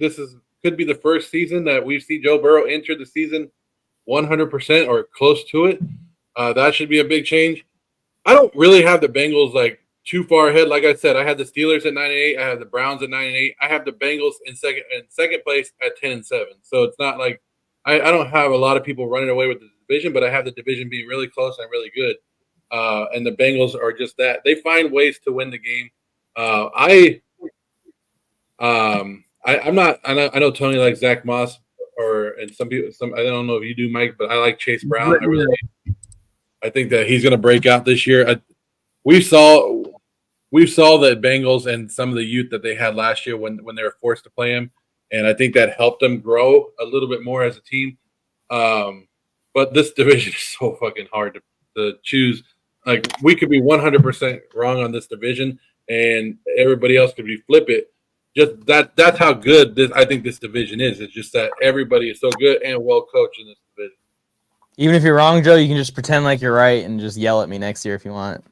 could be the first season that we see Joe Burrow enter the season 100% or close to it. That should be a big change. I don't really have the Bengals like too far ahead. Like I said, I have the Steelers at 9-8. I have the Browns at 9-8. I have the Bengals in second place at 10-7. So it's not like I don't have a lot of people running away with the division, but I have the division being really close and really good. And the Bengals are just that. They find ways to win the game. I'm not. I know Tony likes Zach Moss, and some people. I don't know if you do, Mike, but I like Chase Brown. I think that he's going to break out this year. We saw that Bengals and some of the youth that they had last year when they were forced to play him, and I think that helped them grow a little bit more as a team. But this division is so fucking hard to choose. Like, we could be 100% wrong on this division, and everybody else could be flip it. Just that's how good I think this division is. It's just that everybody is so good and well coached in this division. Even if you're wrong, Joe, you can just pretend like you're right and just yell at me next year if you want.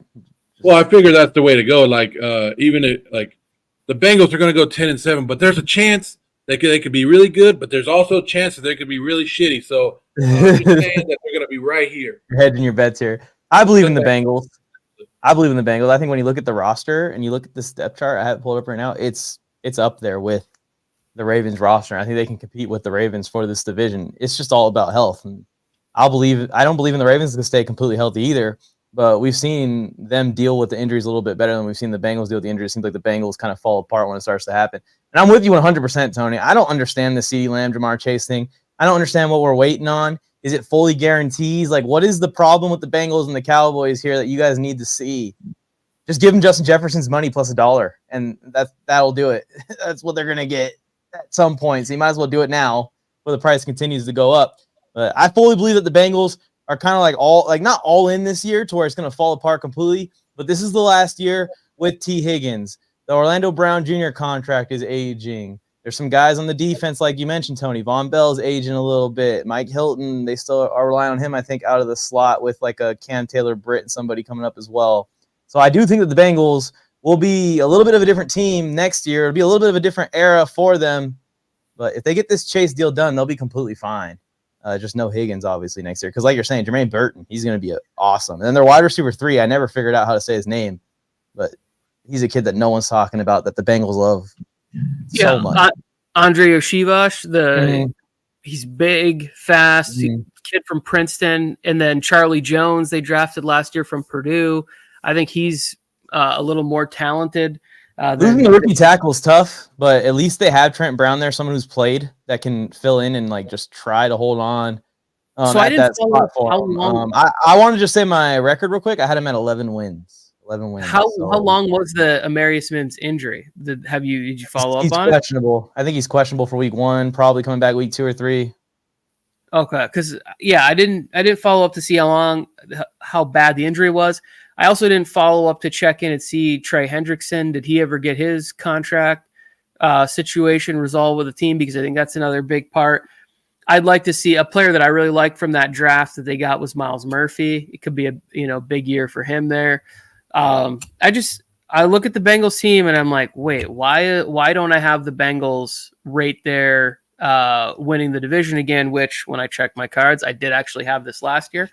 Well, I figure that's the way to go. Like, even like the Bengals are going to go 10-7, but there's a chance they could be really good, but there's also a chance that they could be really shitty. So I'm just saying that they're going to be right here. You're hedging your bets here. I believe in the Bengals. I think when you look at the roster and you look at the step chart, I have it pulled up right now. It's up there with the Ravens roster. I think they can compete with the Ravens for this division. It's just all about health. And I don't believe in the Ravens to stay completely healthy either, but we've seen them deal with the injuries a little bit better than we've seen the Bengals deal with the injuries. It seems like the Bengals kind of fall apart when it starts to happen. And I'm with you 100%, Tony. I don't understand the CeeDee Lamb, Jamar Chase thing. I don't understand what we're waiting on. Is it fully guarantees? Like, what is the problem with the Bengals and the Cowboys here that you guys need to see? Just give them Justin Jefferson's money plus $1, and that'll do it. That's what they're gonna get at some point. So you might as well do it now, where the price continues to go up. But I fully believe that the Bengals are kind of not all in this year to where it's gonna fall apart completely. But this is the last year with T. Higgins. The Orlando Brown Jr. contract is aging. There's some guys on the defense, like you mentioned, Tony. Von Bell's aging a little bit. Mike Hilton, they still are relying on him, I think, out of the slot with like a Cam Taylor-Britt and somebody coming up as well. So I do think that the Bengals will be a little bit of a different team next year. It'll be a little bit of a different era for them. But if they get this Chase deal done, they'll be completely fine. Just no Higgins, obviously, next year. Because like you're saying, Jermaine Burton, he's going to be awesome. And then their wide receiver 3, I never figured out how to say his name. But he's a kid that no one's talking about that the Bengals love so much. Andre Oshivash, he's big, fast, kid from Princeton. And then Charlie Jones, they drafted last year from Purdue. I think he's a little more talented. Losing the rookie tackle is tough, but at least they have Trent Brown there, someone who's played that can fill in and like just try to hold on. So I didn't follow how long. I want to just say my record real quick. I had him at 11 wins. 11 wins. How long was the Amarius Mims injury? Did you follow up on it? He's questionable. I think he's questionable for week 1, probably coming back week 2 or 3. Okay, because I didn't follow up to see how bad the injury was. I also didn't follow up to check in and see Trey Hendrickson. Did he ever get his contract situation resolved with the team? Because I think that's another big part. I'd like to see a player that I really liked from that draft that they got was Miles Murphy. It could be a big year for him there. I look at the Bengals team and I'm like, wait, why don't I have the Bengals right there winning the division again? Which when I checked my cards, I did actually have this last year.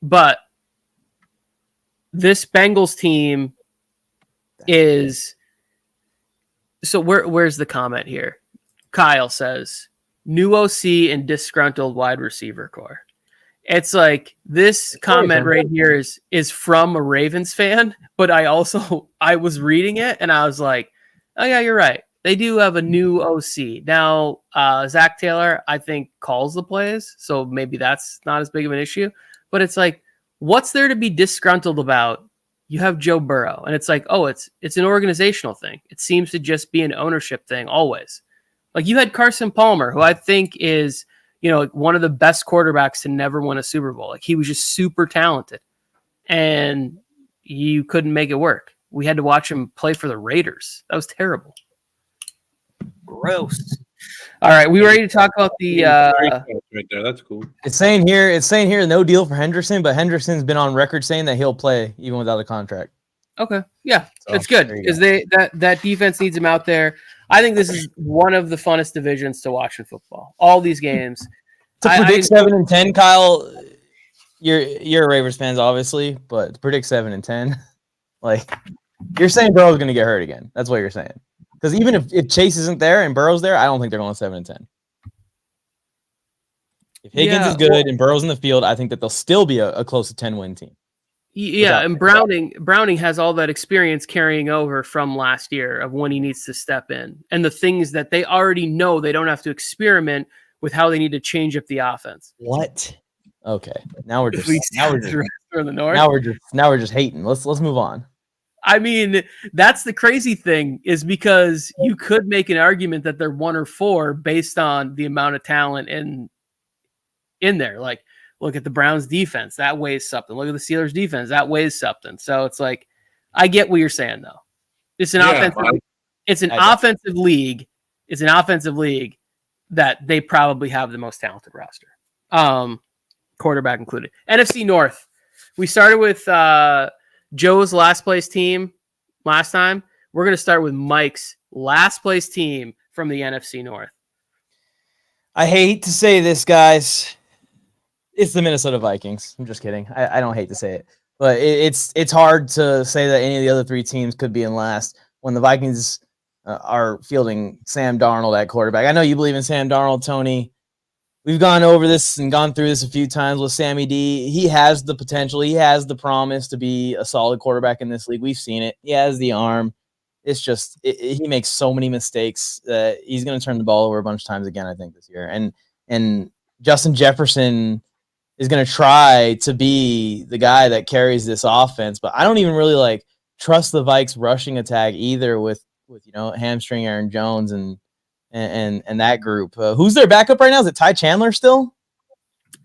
But this Bengals team is so where's the comment here? Kyle says new OC and disgruntled wide receiver core. It's like this comment right here is from a Ravens fan, but I was reading it and I was like, oh yeah, you're right. They do have a new OC. Now, Zach Taylor, I think, calls the plays, so maybe that's not as big of an issue. But it's like, what's there to be disgruntled about? You have Joe Burrow, and it's like, oh, it's an organizational thing. It seems to just be an ownership thing always. Like you had Carson Palmer, who I think is, one of the best quarterbacks to never win a Super Bowl. Like he was just super talented, and you couldn't make it work. We had to watch him play for the Raiders. That was terrible. Gross. All right, we ready to talk about the right there? That's cool. It's saying here no deal for Henderson, but Henderson's been on record saying that he'll play even without a contract. Okay, yeah, it's good because that defense needs him out there. I think this is one of the funnest divisions to watch in football. All these games. To predict 7-10, Kyle, you're a Ravens fans, obviously, but to predict 7-10, like you're saying Burrow's going to get hurt again. That's what you're saying. Because even if Chase isn't there and Burrow's there, I don't think they're going 7-10. If Higgins is good and Burrow's in the field, I think that they'll still be a close to 10-win team. Yeah, and Browning has all that experience carrying over from last year of when he needs to step in. And the things that they already know, they don't have to experiment with how they need to change up the offense. What? Okay. Now we're just hating. Let's move on. I mean, that's the crazy thing is because you could make an argument that they're 1 or 4 based on the amount of talent in there. Like, look at the Browns defense. That weighs something. Look at the Steelers defense. That weighs something. So it's like, I get what you're saying though. It's an offensive league. It's an offensive league that they probably have the most talented roster. Quarterback included. NFC North. We started with Joe's last place team last time. We're going to start with Mike's last place team from the NFC North. I hate to say this, guys. It's the Minnesota Vikings. I'm just kidding. I don't hate to say it, but it's hard to say that any of the other 3 teams could be in last when the Vikings are fielding Sam Darnold at quarterback. I know you believe in Sam Darnold, Tony. We've gone over this and gone through this a few times with Sammy D. He has the potential. He has the promise to be a solid quarterback in this league. We've seen it. He has the arm. It's just he makes so many mistakes that he's going to turn the ball over a bunch of times again, I think, this year. And and Justin Jefferson is going to try to be the guy that carries this offense. But I don't even really trust the Vikes rushing attack either with hamstring Aaron Jones and that group. Who's their backup right now? Is it Ty Chandler still?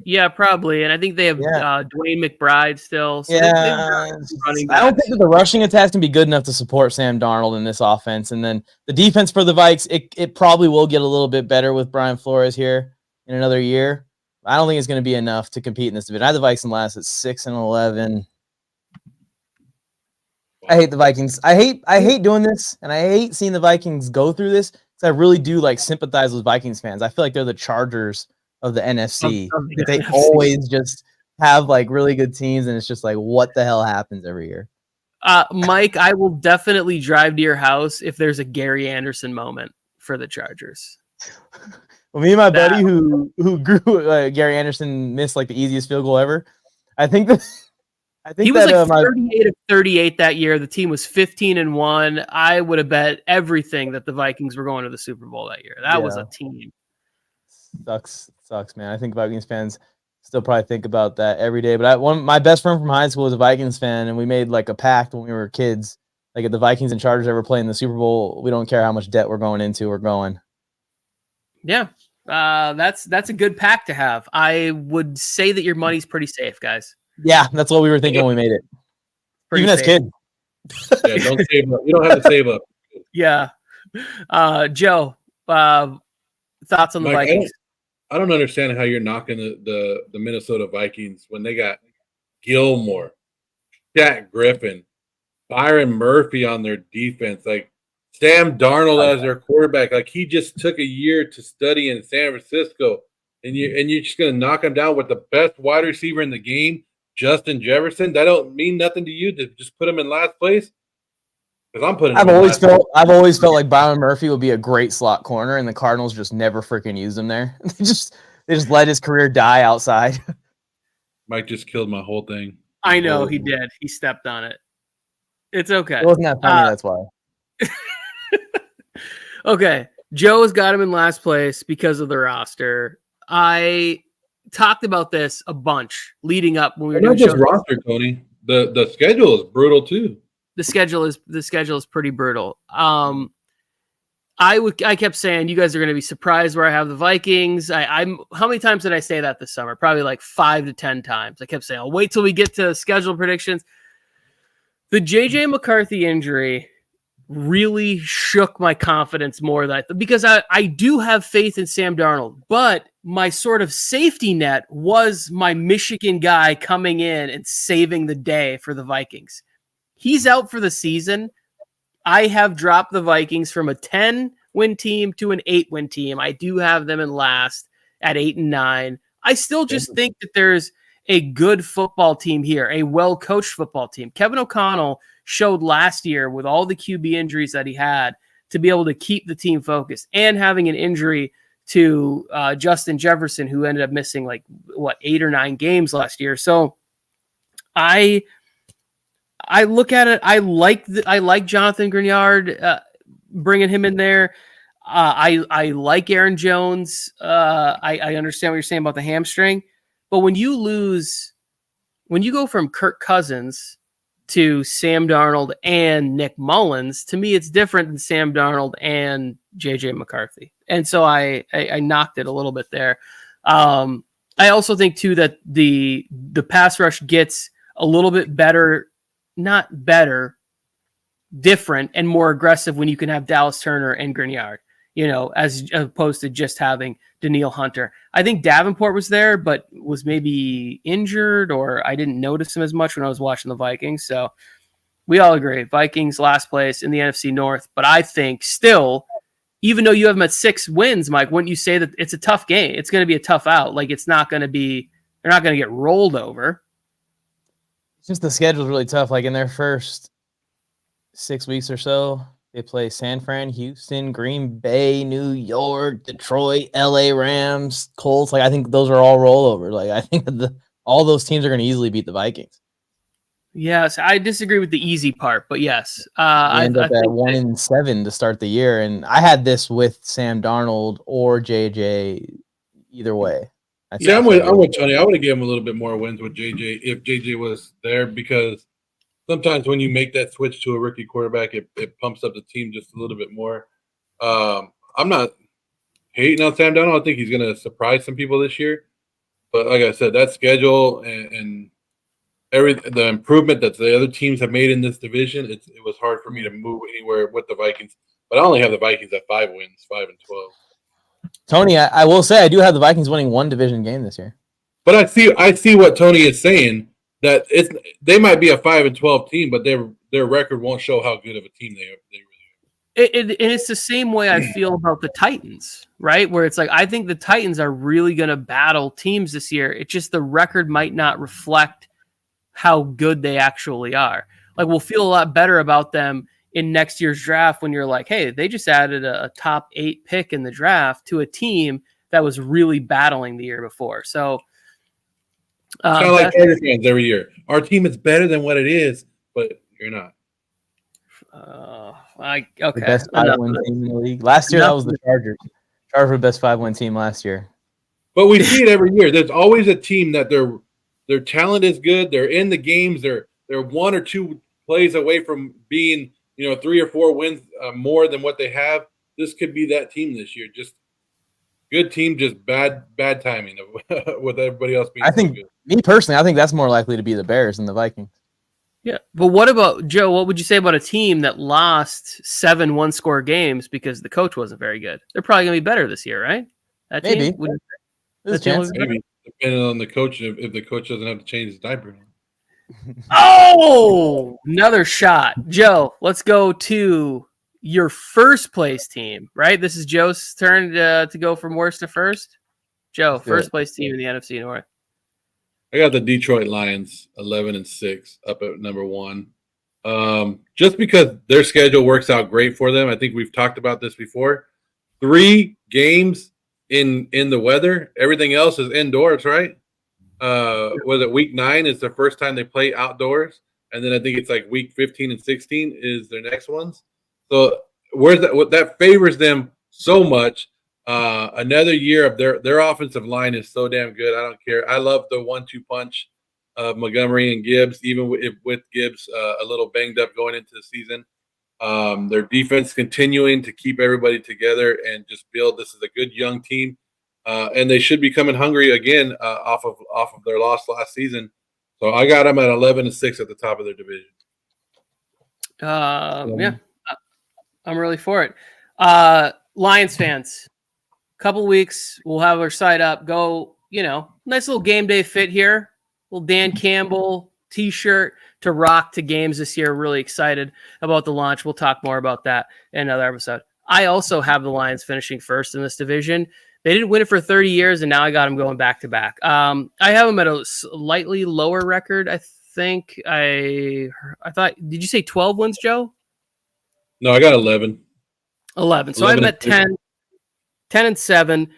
Yeah, probably. And I think they have Dwayne McBride still. So I don't think that the rushing attack can be good enough to support Sam Darnold in this offense. And then the defense for the Vikes, it probably will get a little bit better with Brian Flores here in another year. I don't think it's going to be enough to compete in this division. I have the Vikes in last at 6-11. I hate the Vikings. I hate doing this, and I hate seeing the Vikings go through this because I really do sympathize with Vikings fans. I feel like they're the Chargers of the NFC. They always just have really good teams, and it's just what the hell happens every year. Mike, I will definitely drive to your house if there's a Gary Anderson moment for the Chargers. Well, me and my buddy who grew Gary Anderson missed the easiest field goal ever. I think he was 38 of 38 that year. The team was 15-1. I would have bet everything that the Vikings were going to the Super Bowl that year. That was a team. Sucks, man. I think Vikings fans still probably think about that every day. But my best friend from high school was a Vikings fan, and we made a pact when we were kids. If the Vikings and Chargers ever play in the Super Bowl, we don't care how much debt we're going into. We're going. Yeah, that's a good pact to have. I would say that your money's pretty safe, guys. Yeah, that's what we were thinking when we made it. Pretty Even safe. as kids. Yeah, don't save up. You don't have to save up. Yeah. Joe, thoughts on the Mike, Vikings? I don't understand how you're knocking the Minnesota Vikings when they got Gilmore, Jack Griffin, Byron Murphy on their defense, Sam Darnold as their quarterback. He just took a year to study in San Francisco, and you're just gonna knock him down with the best wide receiver in the game, Justin Jefferson. That don't mean nothing to you to just put him in last place. Because I'm putting. I've always felt like Byron Murphy would be a great slot corner, and the Cardinals just never freaking used him there. They just let his career die outside. Mike just killed my whole thing. I know he did. He stepped on it. It's okay. It wasn't that funny. That's why. Okay, Joe's got him in last place because of the roster. I talked about this a bunch leading up when we were not doing just roster, Tony. The schedule is brutal too. The schedule is pretty brutal. I kept saying you guys are going to be surprised where I have the Vikings. I'm how many times did I say that this summer? Probably 5 to 10 times. I kept saying I'll wait till we get to schedule predictions. The JJ McCarthy injury really shook my confidence more because I do have faith in Sam Darnold, but my sort of safety net was my Michigan guy coming in and saving the day for the Vikings. He's out for the season. I have dropped the Vikings from a 10-win team to an 8-win team. I do have them in last at 8-9. I still just think that there's a good football team here, a well-coached football team. Kevin O'Connell showed last year with all the QB injuries that he had to be able to keep the team focused, and having an injury to Justin Jefferson, who ended up missing 8 or 9 games last year. So I look at it. I like Jonathan Grignard, bringing him in there. I like Aaron Jones. I understand what you're saying about the hamstring, but when you go from Kirk Cousins to Sam Darnold and Nick Mullins, to me, it's different than Sam Darnold and JJ McCarthy. And so I knocked it a little bit there. I also think too that the pass rush gets a little bit better. Not better, different and more aggressive when you can have Dallas Turner and Grignard, as opposed to just having Daniil Hunter. I think Davenport was there, but was maybe injured, or I didn't notice him as much when I was watching the Vikings. So we all agree, Vikings last place in the NFC North. But I think still, even though you have them at 6 wins, Mike, wouldn't you say that it's a tough game? It's going to be a tough out. It's not going to be, they're not going to get rolled over. It's just the schedule is really tough. In their first 6 weeks or so, they play San Fran, Houston, Green Bay, New York, Detroit, LA Rams, Colts. I think those are all rollover. I think that all those teams are going to easily beat the Vikings. Yes, I disagree with the easy part, but yes. I end up at 1-7 to start the year, and I had this with Sam Darnold or JJ either way. Yeah, I'm with Tony. I would have given him a little bit more wins with JJ if JJ was there, because sometimes when you make that switch to a rookie quarterback, it pumps up the team just a little bit more. I'm not hating on Sam Darnold. I think he's going to surprise some people this year. But like I said, that schedule and the improvement that the other teams have made in this division, it was hard for me to move anywhere with the Vikings. But I only have the Vikings at 5 wins, 5-12. Tony, I will say I do have the Vikings winning one division game this year. But I see what Tony is saying, that they might be a 5-12 team, but their record won't show how good of a team they really are. And it's the same way I feel about the Titans, right? Where it's like, I think the Titans are really going to battle teams this year. It's just the record might not reflect how good they actually are. Like, we'll feel a lot better about them in next year's draft when you're like, hey, they just added a top 8 pick in the draft to a team that was really battling the year before. So kind of like Chargers fans every year. Our team is better than what it is, but you're not. Okay. The best 5-win team in the league. Last year, that was the Chargers. Chargers were the best 5-win team last year. But we see it every year. There's always a team that their talent is good. They're in the games. They're 1 or 2 plays away from being 3 or 4 wins more than what they have. This could be that team this year. Just good team, just bad timing with everybody else being. I think, so good. Me personally, I think that's more likely to be the Bears than the Vikings. Yeah, but what about, Joe, what would you say about a team that lost 7 one-score games because the coach wasn't very good? They're probably going to be better this year, right? That Maybe. Team? There's a chance. Maybe, depending on the coach, if the coach doesn't have to change his diaper. Oh, another shot. Joe, let's go to your first place team, right? This is Joe's turn to go from worst to first. Joe, first place team in the NFC North. I got the Detroit Lions 11-6 up at number 1. Just because their schedule works out great for them. I think we've talked about this before. 3 games in the weather. Everything else is indoors, right? Was it week 9 is the first time they play outdoors, and then I think it's like week 15 and 16 is their next ones. So that favors them so much. Another year of their offensive line is so damn good. I don't care. I love the 1-2 punch of Montgomery and Gibbs, even with Gibbs a little banged up going into the season. Their defense continuing to keep everybody together and just build. This is a good young team, and they should be coming hungry again off of their loss last season. So I got them at 11-6 at the top of their division. Yeah, I'm really for it. Lions fans. Couple weeks, we'll have our site up. Go, nice little game day fit here. Little Dan Campbell t-shirt to rock to games this year. Really excited about the launch. We'll talk more about that in another episode. I also have the Lions finishing first in this division. They didn't win it for 30 years, and now I got them going back to back. I have them at a slightly lower record. I think I thought. Did you say 12 wins, Joe? No, I got 11. 11. So I'm at 10-7.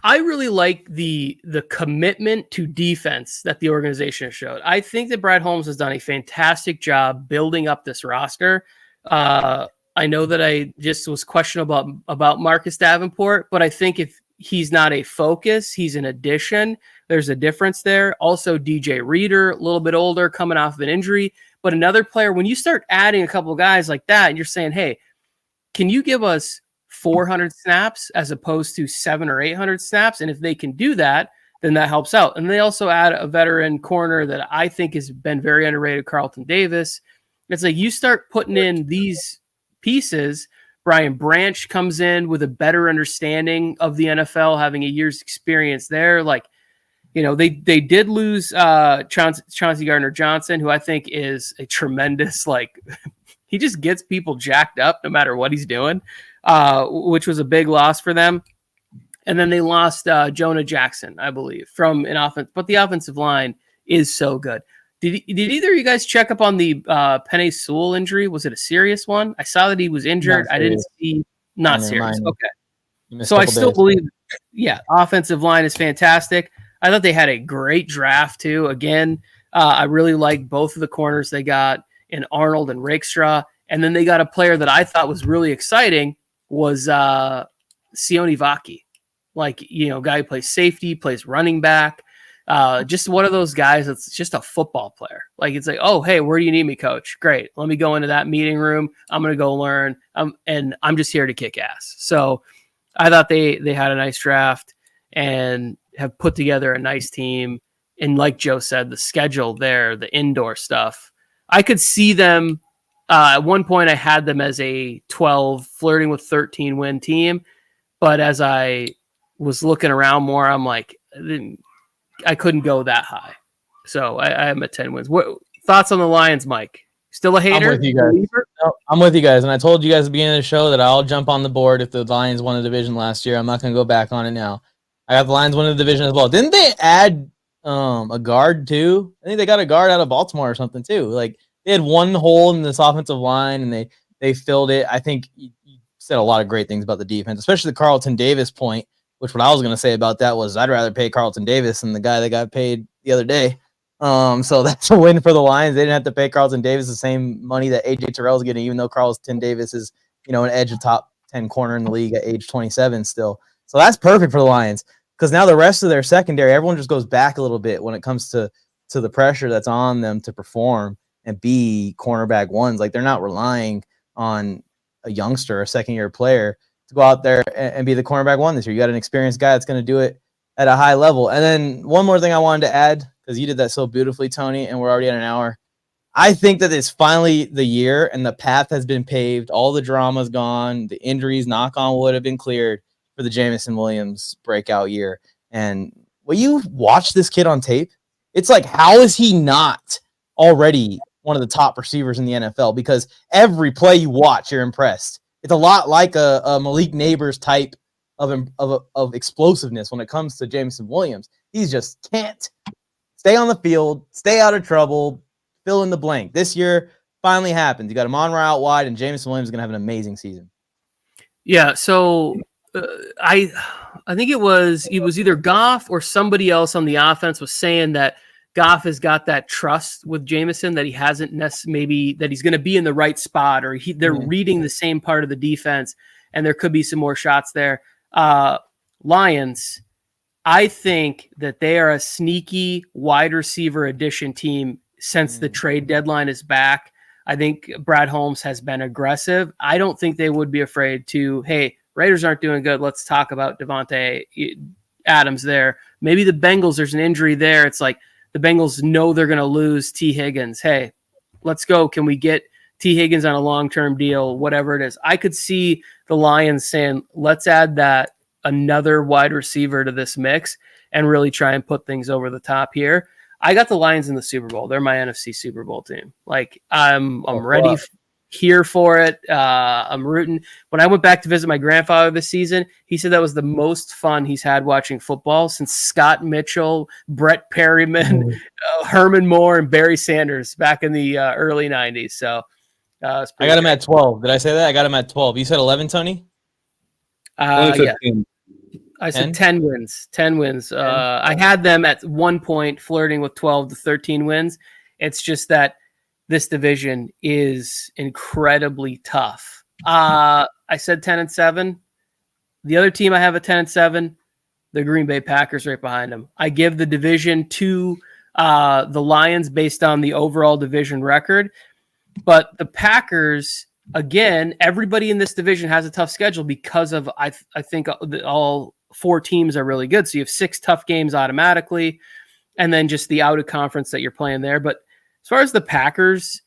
I really like the commitment to defense that the organization has showed. I think that Brad Holmes has done a fantastic job building up this roster. I know that I just was questionable about Marcus Davenport, but I think if he's not a focus, he's an addition. There's a difference there. Also, DJ Reader, a little bit older, coming off of an injury. But another player, when you start adding a couple of guys like that, and you're saying, hey, can you give us 400 snaps as opposed to 700 or 800 snaps? And if they can do that, then that helps out. And they also add a veteran corner that I think has been very underrated, Carlton Davis. It's like you start putting in these pieces. Brian Branch comes in with a better understanding of the NFL, having a year's experience there. Like, they did lose Chauncey Gardner-Johnson, who I think is a tremendous, he just gets people jacked up no matter what he's doing. Which was a big loss for them. And then they lost Jonah Jackson, I believe, from an offense. But the offensive line is so good. Did either of you guys check up on the Penei Sewell injury? Was it a serious one? I saw that he was injured. I didn't see. Not serious. Okay. So I still believe, offensive line is fantastic. I thought they had a great draft, too. Again, I really liked both of the corners they got in Arnold and Rakestraw. And then they got a player that I thought was really exciting was Sione Vaki. Like, guy who plays safety, plays running back. Just one of those guys that's just a football player. Like, it's like, oh, hey, where do you need me, coach? Great. Let me go into that meeting room. I'm going to go learn. And I'm just here to kick ass. So I thought they had a nice draft and have put together a nice team. And like Joe said, the schedule there, the indoor stuff, I could see them. At one point, I had them as a 12, flirting with 13 win team. But as I was looking around more, I'm like, I couldn't go that high. So I am at 10 wins. What thoughts on the Lions, Mike? Still a hater? I'm with you guys. No, I'm with you guys. And I told you guys at the beginning of the show that I'll jump on the board if the Lions won a division last year. I'm not going to go back on it now. I got the Lions winning the division as well. Didn't they add a guard too? I think they got a guard out of Baltimore or something too. Like, they had one hole in this offensive line and they filled it. I think you said a lot of great things about the defense, especially the Carlton Davis point, which what I was going to say about that was I'd rather pay Carlton Davis than the guy that got paid the other day. So that's a win for the Lions. They didn't have to pay Carlton Davis the same money that AJ Terrell's getting, even though Carlton Davis is, an edge of top 10 corner in the league at age 27 still. So that's perfect for the Lions because now the rest of their secondary, everyone just goes back a little bit when it comes to the pressure that's on them to perform and be cornerback ones. Like, they're not relying on a youngster, a second-year player to go out there and be the cornerback one this year. You got an experienced guy that's going to do it at a high level. And then one more thing I wanted to add, because you did that so beautifully, Tony, and we're already at an hour. I think that it's finally the year and the path has been paved. All the drama's gone. The injuries, knock on wood, have been cleared for the Jameson Williams breakout year. And when you watch this kid on tape, it's like, how is he not already one of the top receivers in the NFL? Because every play you watch, you're impressed. It's a lot like a Malik Neighbors type of explosiveness when it comes to Jameson Williams. He just can't stay on the field, stay out of trouble, fill in the blank. This year finally happened. You got Amon-Ra out wide, and Jameson Williams is going to have an amazing season. Yeah, so I think it was either Goff or somebody else on the offense was saying that Goff has got that trust with Jameson that he hasn't maybe that he's going to be in the right spot, or they're reading the same part of the defense, and there could be some more shots there. Lions, I think that they are a sneaky wide receiver addition team since the trade deadline is back. I think Brad Holmes has been aggressive. I don't think they would be afraid to, hey, Raiders aren't doing good. Let's talk about Devontae Adams there. Maybe the Bengals, there's an injury there. It's like the Bengals know they're going to lose T. Higgins. Hey, let's go. Can we get T. Higgins on a long-term deal, whatever it is? I could see the Lions saying, let's add that another wide receiver to this mix and really try and put things over the top here. I got the Lions in the Super Bowl. They're my NFC Super Bowl team. Like, I'm ready here for it. I'm rooting. When I went back to visit my grandfather this season, he said that was the most fun he's had watching football since Scott Mitchell, Brett Perryman, Herman Moore, and Barry Sanders back in the early 90s. So I got him at 12. Did I say that? I got him at 12. You said 11, Tony? Yeah. I said 10 wins. 10 wins. I had them at one point flirting with 12 to 13 wins. It's just that this division is incredibly tough. I said 10-7. The other team I have at 10-7, the Green Bay Packers right behind them. I give the division to the Lions based on the overall division record. But the Packers, again, everybody in this division has a tough schedule because of, I think, all four teams are really good. So you have 6 tough games automatically, and then just the out of conference that you're playing there. But as far as the Packers,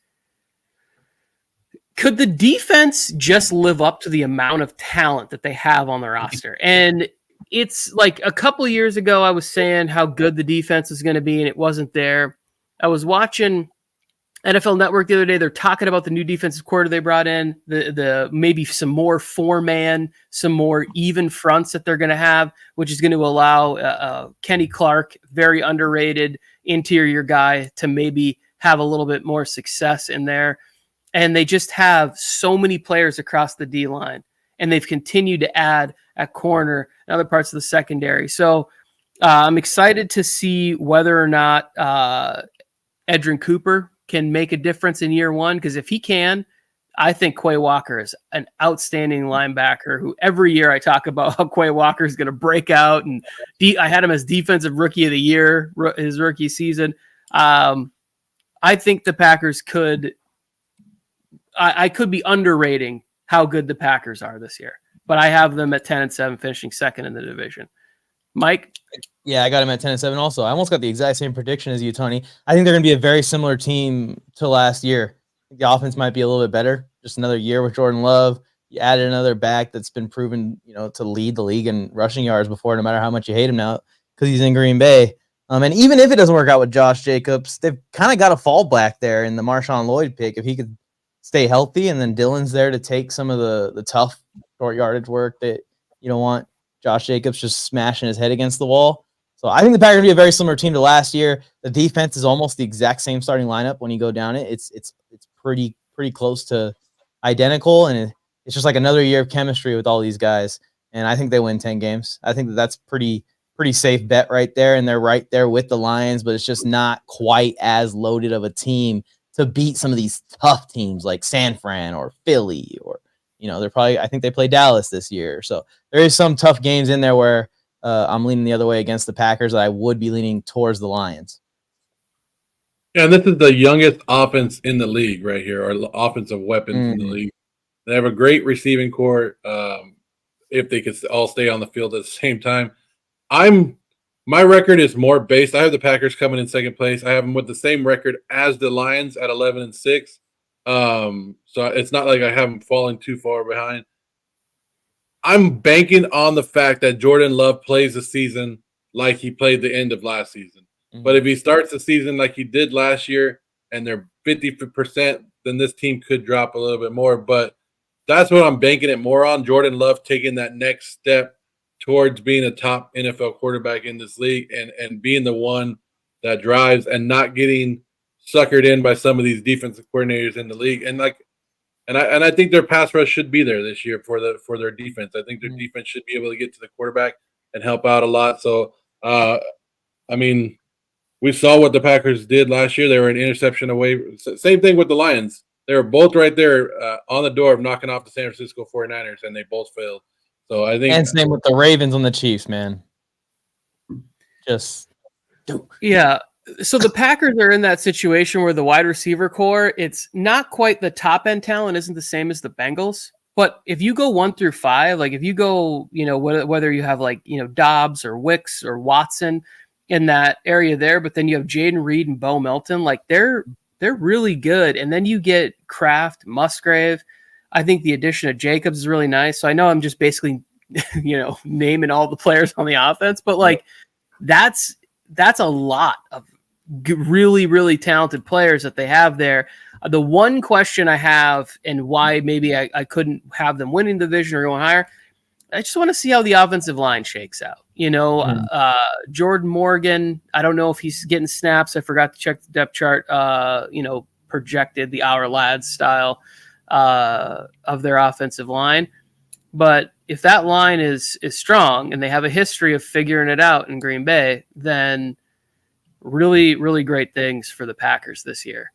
could the defense just live up to the amount of talent that they have on the roster? And it's like a couple of years ago, I was saying how good the defense is going to be, and it wasn't there. I was watching NFL Network the other day. They're talking about the new defensive coordinator they brought in, the maybe some more 4-man, some more even fronts that they're going to have, which is going to allow Kenny Clark, very underrated interior guy, to maybe have a little bit more success in there. And they just have so many players across the D-line, and they've continued to add at corner and other parts of the secondary. So I'm excited to see whether or not Edrin Cooper can make a difference in year one, because if he can, I think Quay Walker is an outstanding linebacker who every year I talk about how Quay Walker is going to break out. And I had him as defensive rookie of the year, his rookie season. I think the Packers I could be underrating how good the Packers are this year, but I have them at 10-7, finishing second in the division. Mike? Yeah, I got him at 10-7 also. I almost got the exact same prediction as you, Tony. I think they're going to be a very similar team to last year. The offense might be a little bit better. Just another year with Jordan Love. You added another back that's been proven, to lead the league in rushing yards before, no matter how much you hate him now, because he's in Green Bay. And even if it doesn't work out with Josh Jacobs, they've kind of got a fallback there in the Marshawn Lloyd pick. If he could stay healthy, and then Dylan's there to take some of the tough short yardage work that you don't want Josh Jacobs just smashing his head against the wall. So I think the Packers are going to be a very similar team to last year. The defense is almost the exact same starting lineup when you go down it. It's pretty close to identical, and it's just like another year of chemistry with all these guys. And I think they win 10 games. I think that's pretty safe bet right there, and they're right there with the Lions, but it's just not quite as loaded of a team to beat some of these tough teams like San Fran or Philly, or I think they play Dallas this year. So there is some tough games in there where I'm leaning the other way against the Packers. I would be leaning towards the Lions. Yeah, and this is the youngest offense in the league right here, or offensive weapons in the league. They have a great receiving core. If they could all stay on the field at the same time, my record is more based. I have the Packers coming in second place. I have them with the same record as the Lions at 11-6. So it's not like I have them falling too far behind. I'm banking on the fact that Jordan Love plays the season like he played the end of last season. But if he starts the season like he did last year and they're 50%, then this team could drop a little bit more. But that's what I'm banking it more on. Jordan Love taking that next step towards being a top NFL quarterback in this league and being the one that drives and not getting suckered in by some of these defensive coordinators in the league. And I think their pass rush should be there this year for their defense. I think their defense should be able to get to the quarterback and help out a lot. So, we saw what the Packers did last year. They were an interception away. Same thing with the Lions. They were both right there on the door of knocking off the San Francisco 49ers, and they both failed. So I think, and same with the Ravens and the Chiefs, man. Yeah. So the Packers are in that situation where the wide receiver core, it's not quite the top end talent, isn't the same as the Bengals. But if you go 1 through 5, like if you go, whether you have Dobbs or Wicks or Watson in that area there, but then you have Jaden Reed and Bo Melton, like they're really good. And then you get Kraft, Musgrave. I think the addition of Jacobs is really nice. So I know I'm just basically, naming all the players on the offense, but that's a lot of really, really talented players that they have there. The one question I have, and why maybe I couldn't have them winning the division or going higher, I just want to see how the offensive line shakes out. Jordan Morgan, I don't know if he's getting snaps. I forgot to check the depth chart, projected the Our Lads style of their offensive line. But if that line is strong and they have a history of figuring it out in Green Bay, then really, really great things for the Packers this year.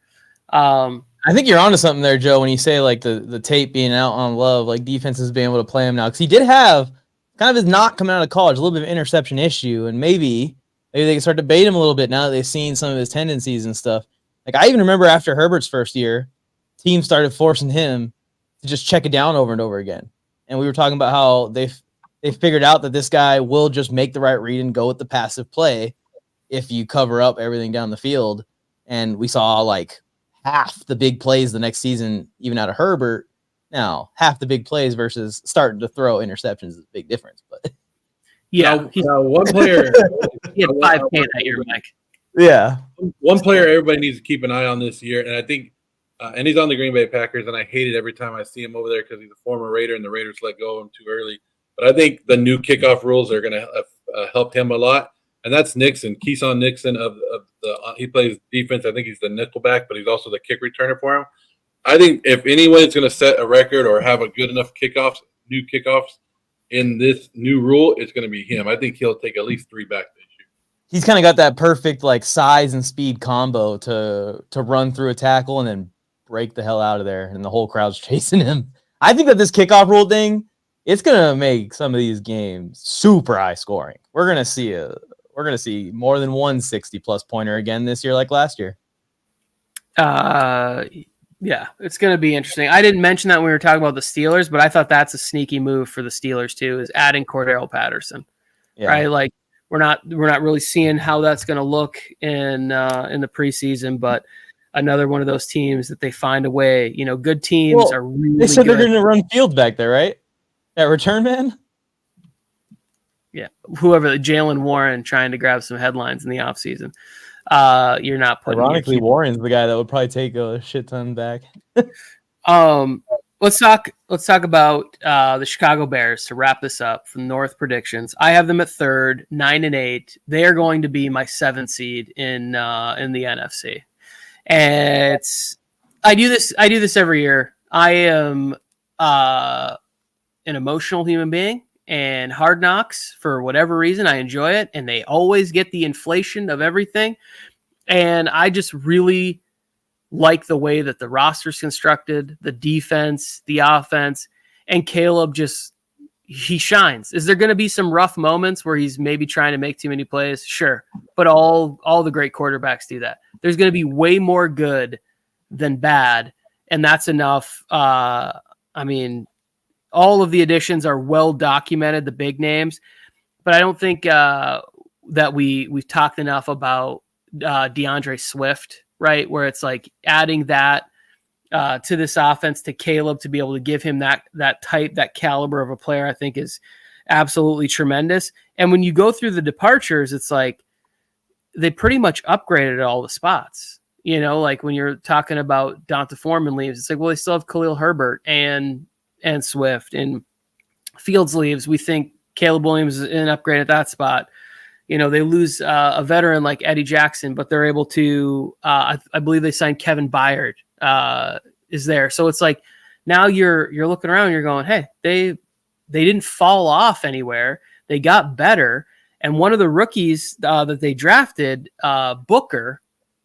I think you're onto something there, Joe, when you say the tape being out on Love, defenses being able to play him now. Because he did have kind of his knock coming out of college, a little bit of interception issue, and maybe they can start to bait him a little bit now that they've seen some of his tendencies and stuff. I even remember after Herbert's first year, teams started forcing him to just check it down over and over again. And we were talking about how they figured out that this guy will just make the right read and go with the passive play if you cover up everything down the field. And we saw half the big plays the next season, even out of Herbert. Now, half the big plays versus starting to throw interceptions is a big difference. But yeah, one player he had 5K that year, Mike. Yeah, one player everybody needs to keep an eye on this year, and I think, and he's on the Green Bay Packers, and I hate it every time I see him over there because he's a former Raider, and the Raiders let go of him too early. But I think the new kickoff rules are going to help him a lot, and that's Nixon, Keyshawn Nixon he plays defense. I think he's the nickelback, but he's also the kick returner for him. I think if anyone's going to set a record or have a good enough new kickoffs in this new rule, it's going to be him. I think he'll take at least 3 back this year. He's kind of got that perfect size and speed combo to run through a tackle and then break the hell out of there, and the whole crowd's chasing him. I think that this kickoff rule thing, it's gonna make some of these games super high scoring. We're gonna see more than one 60+ pointer again this year, like last year. Yeah, it's going to be interesting. I didn't mention that when we were talking about the Steelers, but I thought that's a sneaky move for the Steelers too, is adding Cordero Patterson. Yeah. Right? Like we're not really seeing how that's going to look in the preseason, but another one of those teams that they find a way. You know, good teams are really. They said they're going to run Fields back there, right? That return man. Yeah, whoever, Jalen Warren trying to grab some headlines in the offseason. You're not putting. Ironically, Warren's the guy that would probably take a shit ton back. Let's talk about the Chicago Bears to wrap this up from North predictions. I have them at 3rd, 9-8. They are going to be my 7th seed in the NFC. And I do this every year. I am an emotional human being, and Hard Knocks, for whatever reason, I enjoy it, and they always get the inflation of everything. And I just really like the way that the roster's constructed, the defense, the offense, and Caleb he shines. Is there going to be some rough moments where he's maybe trying to make too many plays? Sure. But all the great quarterbacks do that. There's going to be way more good than bad, and that's enough. All of the additions are well documented, the big names, but I don't think that we've talked enough about DeAndre Swift, right? Where it's like adding that to this offense, to Caleb, to be able to give him that type, that caliber of a player, I think is absolutely tremendous. And when you go through the departures, it's like they pretty much upgraded all the spots. You know, like when you're talking about Donta Foreman leaves, it's like, well, they still have Khalil Herbert and Swift, and Fields leaves. We think Caleb Williams is an upgrade at that spot. You know, they lose a veteran like Eddie Jackson, but they're able to, I believe they signed Kevin Byard is there. So it's like, now you're looking around and you're going, hey, they didn't fall off anywhere. They got better. And one of the rookies that they drafted, Booker,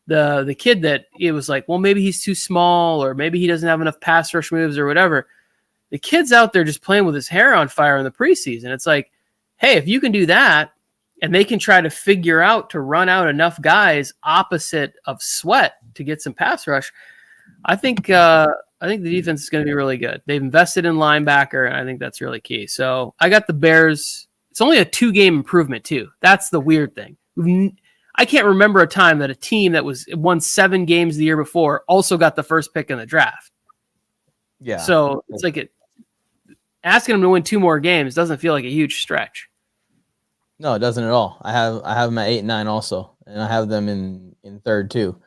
the kid that it was like, well, maybe he's too small, or maybe he doesn't have enough pass rush moves or whatever. The kid's out there just playing with his hair on fire in the preseason. It's like, hey, if you can do that, and they can try to figure out to run out enough guys opposite of Sweat to get some pass rush, I think the defense is going to be really good. They've invested in linebacker, and I think that's really key. So I got the Bears. It's only a 2-game improvement too. That's the weird thing. I can't remember a time that a team that won 7 games the year before also got the first pick in the draft. Yeah. So it's like asking them to win 2 more games doesn't feel like a huge stretch. No, it doesn't at all. I have them at 8 and 9 also, and I have them in 3rd too.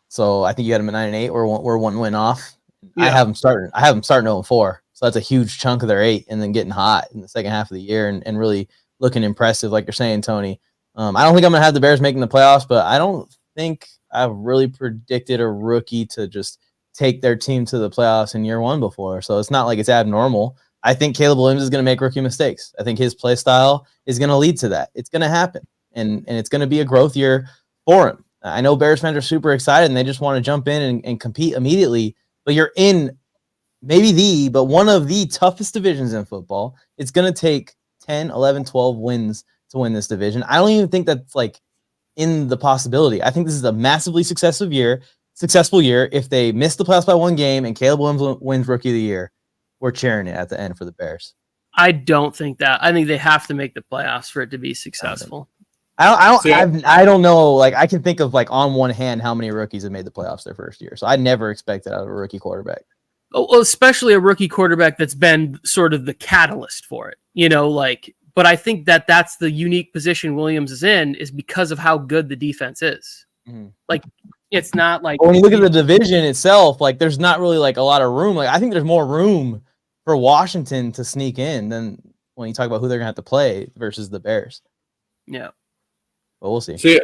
So I think you got them at 9 and 8. We're 1 win off. Yeah. I have them starting 0-4. So that's a huge chunk of their 8, and then getting hot in the second half of the year and really looking impressive, like you're saying, Tony. I don't think I'm gonna have the Bears making the playoffs, but I don't think I've really predicted a rookie to just take their team to the playoffs in year 1 before. So it's not like it's abnormal. I think Caleb Williams is going to make rookie mistakes. I think his play style is going to lead to that. It's going to happen, and it's going to be a growth year for him. I know Bears fans are super excited, and they just want to jump in and compete immediately, but you're in but one of the toughest divisions in football. It's going to take 10, 11, 12 wins to win this division. I don't even think that's like in the possibility. I think this is a massively successful year. If they miss the playoffs by 1 game and Caleb Williams wins rookie of the year, we're cheering it at the end for the Bears. I don't think that. I think they have to make the playoffs for it to be successful. I don't know. Like, I can think of, like, on one hand how many rookies have made the playoffs their first year. So I never expected out of a rookie quarterback. Well, especially a rookie quarterback that's been sort of the catalyst for it. You know, like, but I think that's the unique position Williams is in, is because of how good the defense is. Mm-hmm. Like, it's not like when you look at the division itself, like, there's not really like a lot of room. Like, I think there's more room for Washington to sneak in than when you talk about who they're gonna have to play versus the Bears. Yeah, but we'll see. See,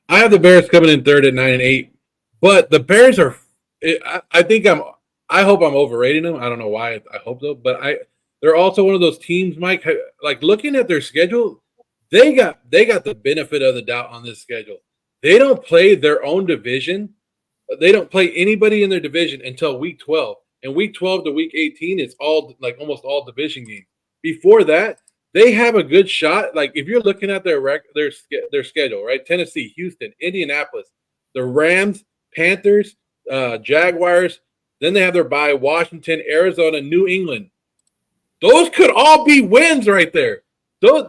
I have the Bears coming in 3rd at 9 and 8, but the Bears are. I hope I'm overrating them. I don't know why. I hope so, but they're also one of those teams, Mike. Like, looking at their schedule, they got the benefit of the doubt on this schedule. They don't play their own division they don't play anybody in their division until week 12. And week 12 to week 18 is all like almost all division games. Before that, they have a good shot. Like if you're looking at their schedule, right? Tennessee, Houston, Indianapolis, the Rams, Panthers, Jaguars. Then they have their bye: Washington, Arizona, New England. Those could all be wins right there.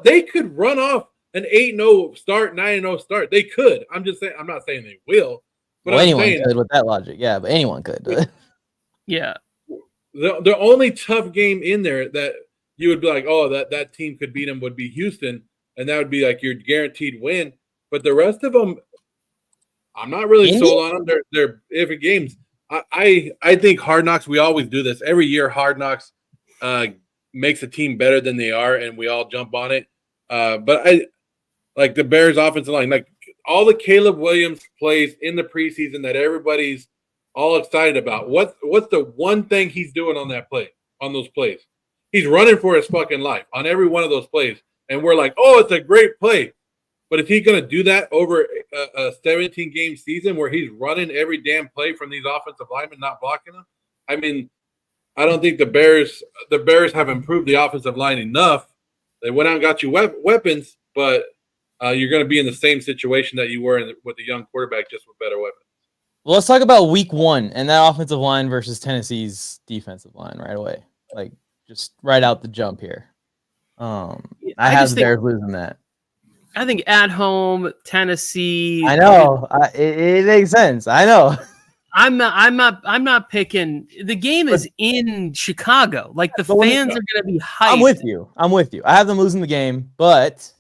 They could run off an 8-0 start, 9-0 start. They could. I'm just saying. I'm not saying they will. But well, anyone could with that logic. Yeah, but anyone could. Yeah. The only tough game in there that you would be like, oh, that team could beat them would be Houston, and that would be like your guaranteed win. But the rest of them, I'm not really sold on them. They're iffy games. I think Hard Knocks, we always do this. Every year Hard Knocks makes a team better than they are, and we all jump on it. But I like the Bears offensive line, like all the Caleb Williams plays in the preseason that everybody's all excited about. What's the one thing he's doing on those plays? He's running for his fucking life on every one of those plays. And we're like, oh, it's a great play. But is he going to do that over a 17-game season where he's running every damn play from these offensive linemen, not blocking them? I mean, I don't think the Bears have improved the offensive line enough. They went out and got you weapons, but you're going to be in the same situation that you were with the young quarterback, just with better weapons. Well, let's talk about week 1 and that offensive line versus Tennessee's defensive line right away. Like, just right out the jump here. I have the Bears losing that. I think at home, Tennessee. I know. It makes sense. I know. I'm not picking. The game is in Chicago. Like the fans are going to be hyped. I'm with you. I have them losing the game, but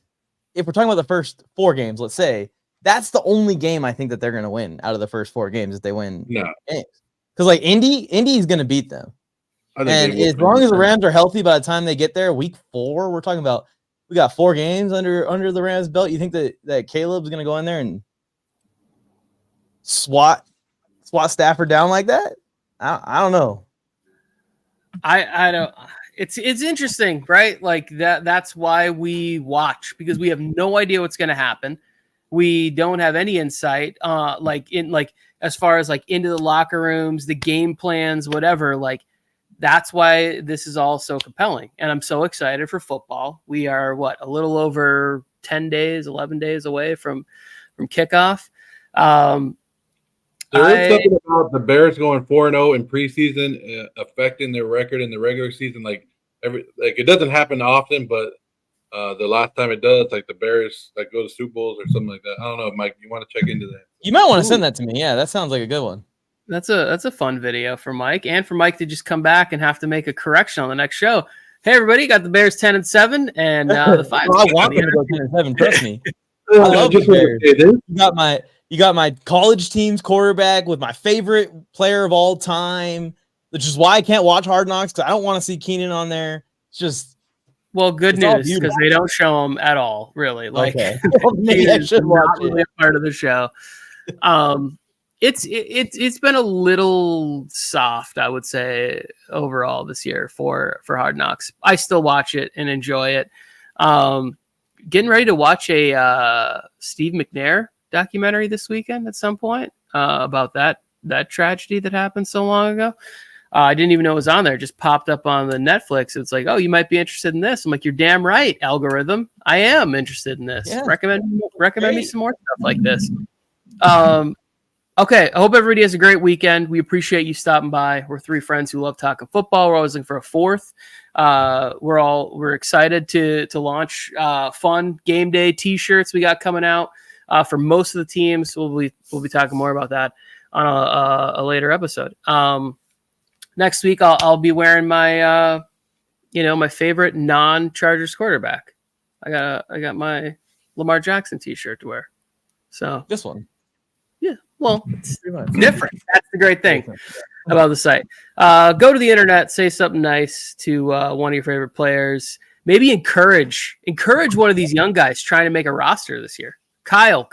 if we're talking about the first 4 games, let's say, that's the only game I think that they're going to win out of the first 4 games if they win games. Because like Indy's going to beat them. And as long as the Rams are healthy by the time they get there, week 4, we're talking about we got 4 games under the Rams' belt. You think that Caleb's going to go in there and swat Stafford down like that? I don't know. I don't. It's interesting, right? Like that's why we watch, because we have no idea what's going to happen. We don't have any insight, as far as like into the locker rooms, the game plans, whatever. Like that's why this is all so compelling, and I'm so excited for football. We are a little over 11 days away from kickoff. There is something about the Bears going 4-0 in preseason affecting their record in the regular season. Like it doesn't happen often, but the last time it does, like the Bears go to Super Bowls or something like that. I don't know, Mike. You want to check into that? You might want to send that to me. Yeah, that sounds like a good one. That's a fun video for Mike, and for Mike to just come back and have to make a correction on the next show. Hey, everybody, got the Bears 10-7, and the 5. I want them to go 10-7. Trust me. I love the Bears. You got my college team's quarterback with my favorite player of all time, which is why I can't watch Hard Knocks, because I don't want to see Keenan on there. It's just good news, because they don't show him at all, really. Like, okay. Maybe I should watch it. Really a part of the show. It's been a little soft, I would say, overall this year for Hard Knocks. I still watch it and enjoy it. Getting ready to watch a Steve McNair documentary this weekend at some point about that tragedy that happened so long ago. I didn't even know it was on there. It just popped up on the Netflix. It's like, oh, you might be interested in this. I'm like, you're damn right, algorithm. I am interested in this. Yeah. Recommend me some more stuff like this. Okay, I hope everybody has a great weekend. We appreciate you stopping by. We're 3 friends who love talking football. We're always looking for a 4th. We're excited to launch fun game day T-shirts we got coming out for most of the teams. We'll be talking more about that on a later episode. Next week I'll be wearing my my favorite non-Chargers quarterback. I got my Lamar Jackson T-shirt to wear. So this one. Yeah, well, it's different. That's the great thing about the site. Go to the internet, say something nice to one of your favorite players. Maybe encourage one of these young guys trying to make a roster this year. Kyle,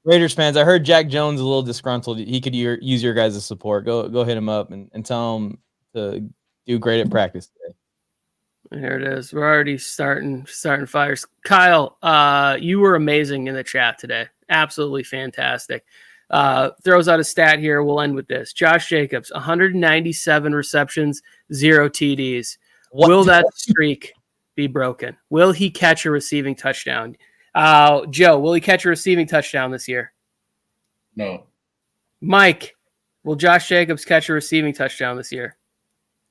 Raiders fans, I heard Jack Jones a little disgruntled. He could use your guys' support. Go hit him up and tell him to do great at practice today. Here it is. We're already starting fires. Kyle, you were amazing in the chat today. Absolutely fantastic. throws out a stat here. We'll end with this. Josh Jacobs, 197 receptions, 0 TDs. What? Will that streak be broken? Will he catch a receiving touchdown? Joe, will he catch a receiving touchdown this year? No. Mike, will Josh Jacobs catch a receiving touchdown this year?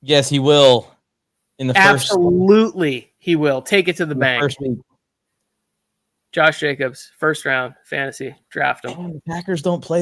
Yes, he will. In the Absolutely, he will. Take it to the bank. First week. Josh Jacobs, first round fantasy, draft him. The Packers don't play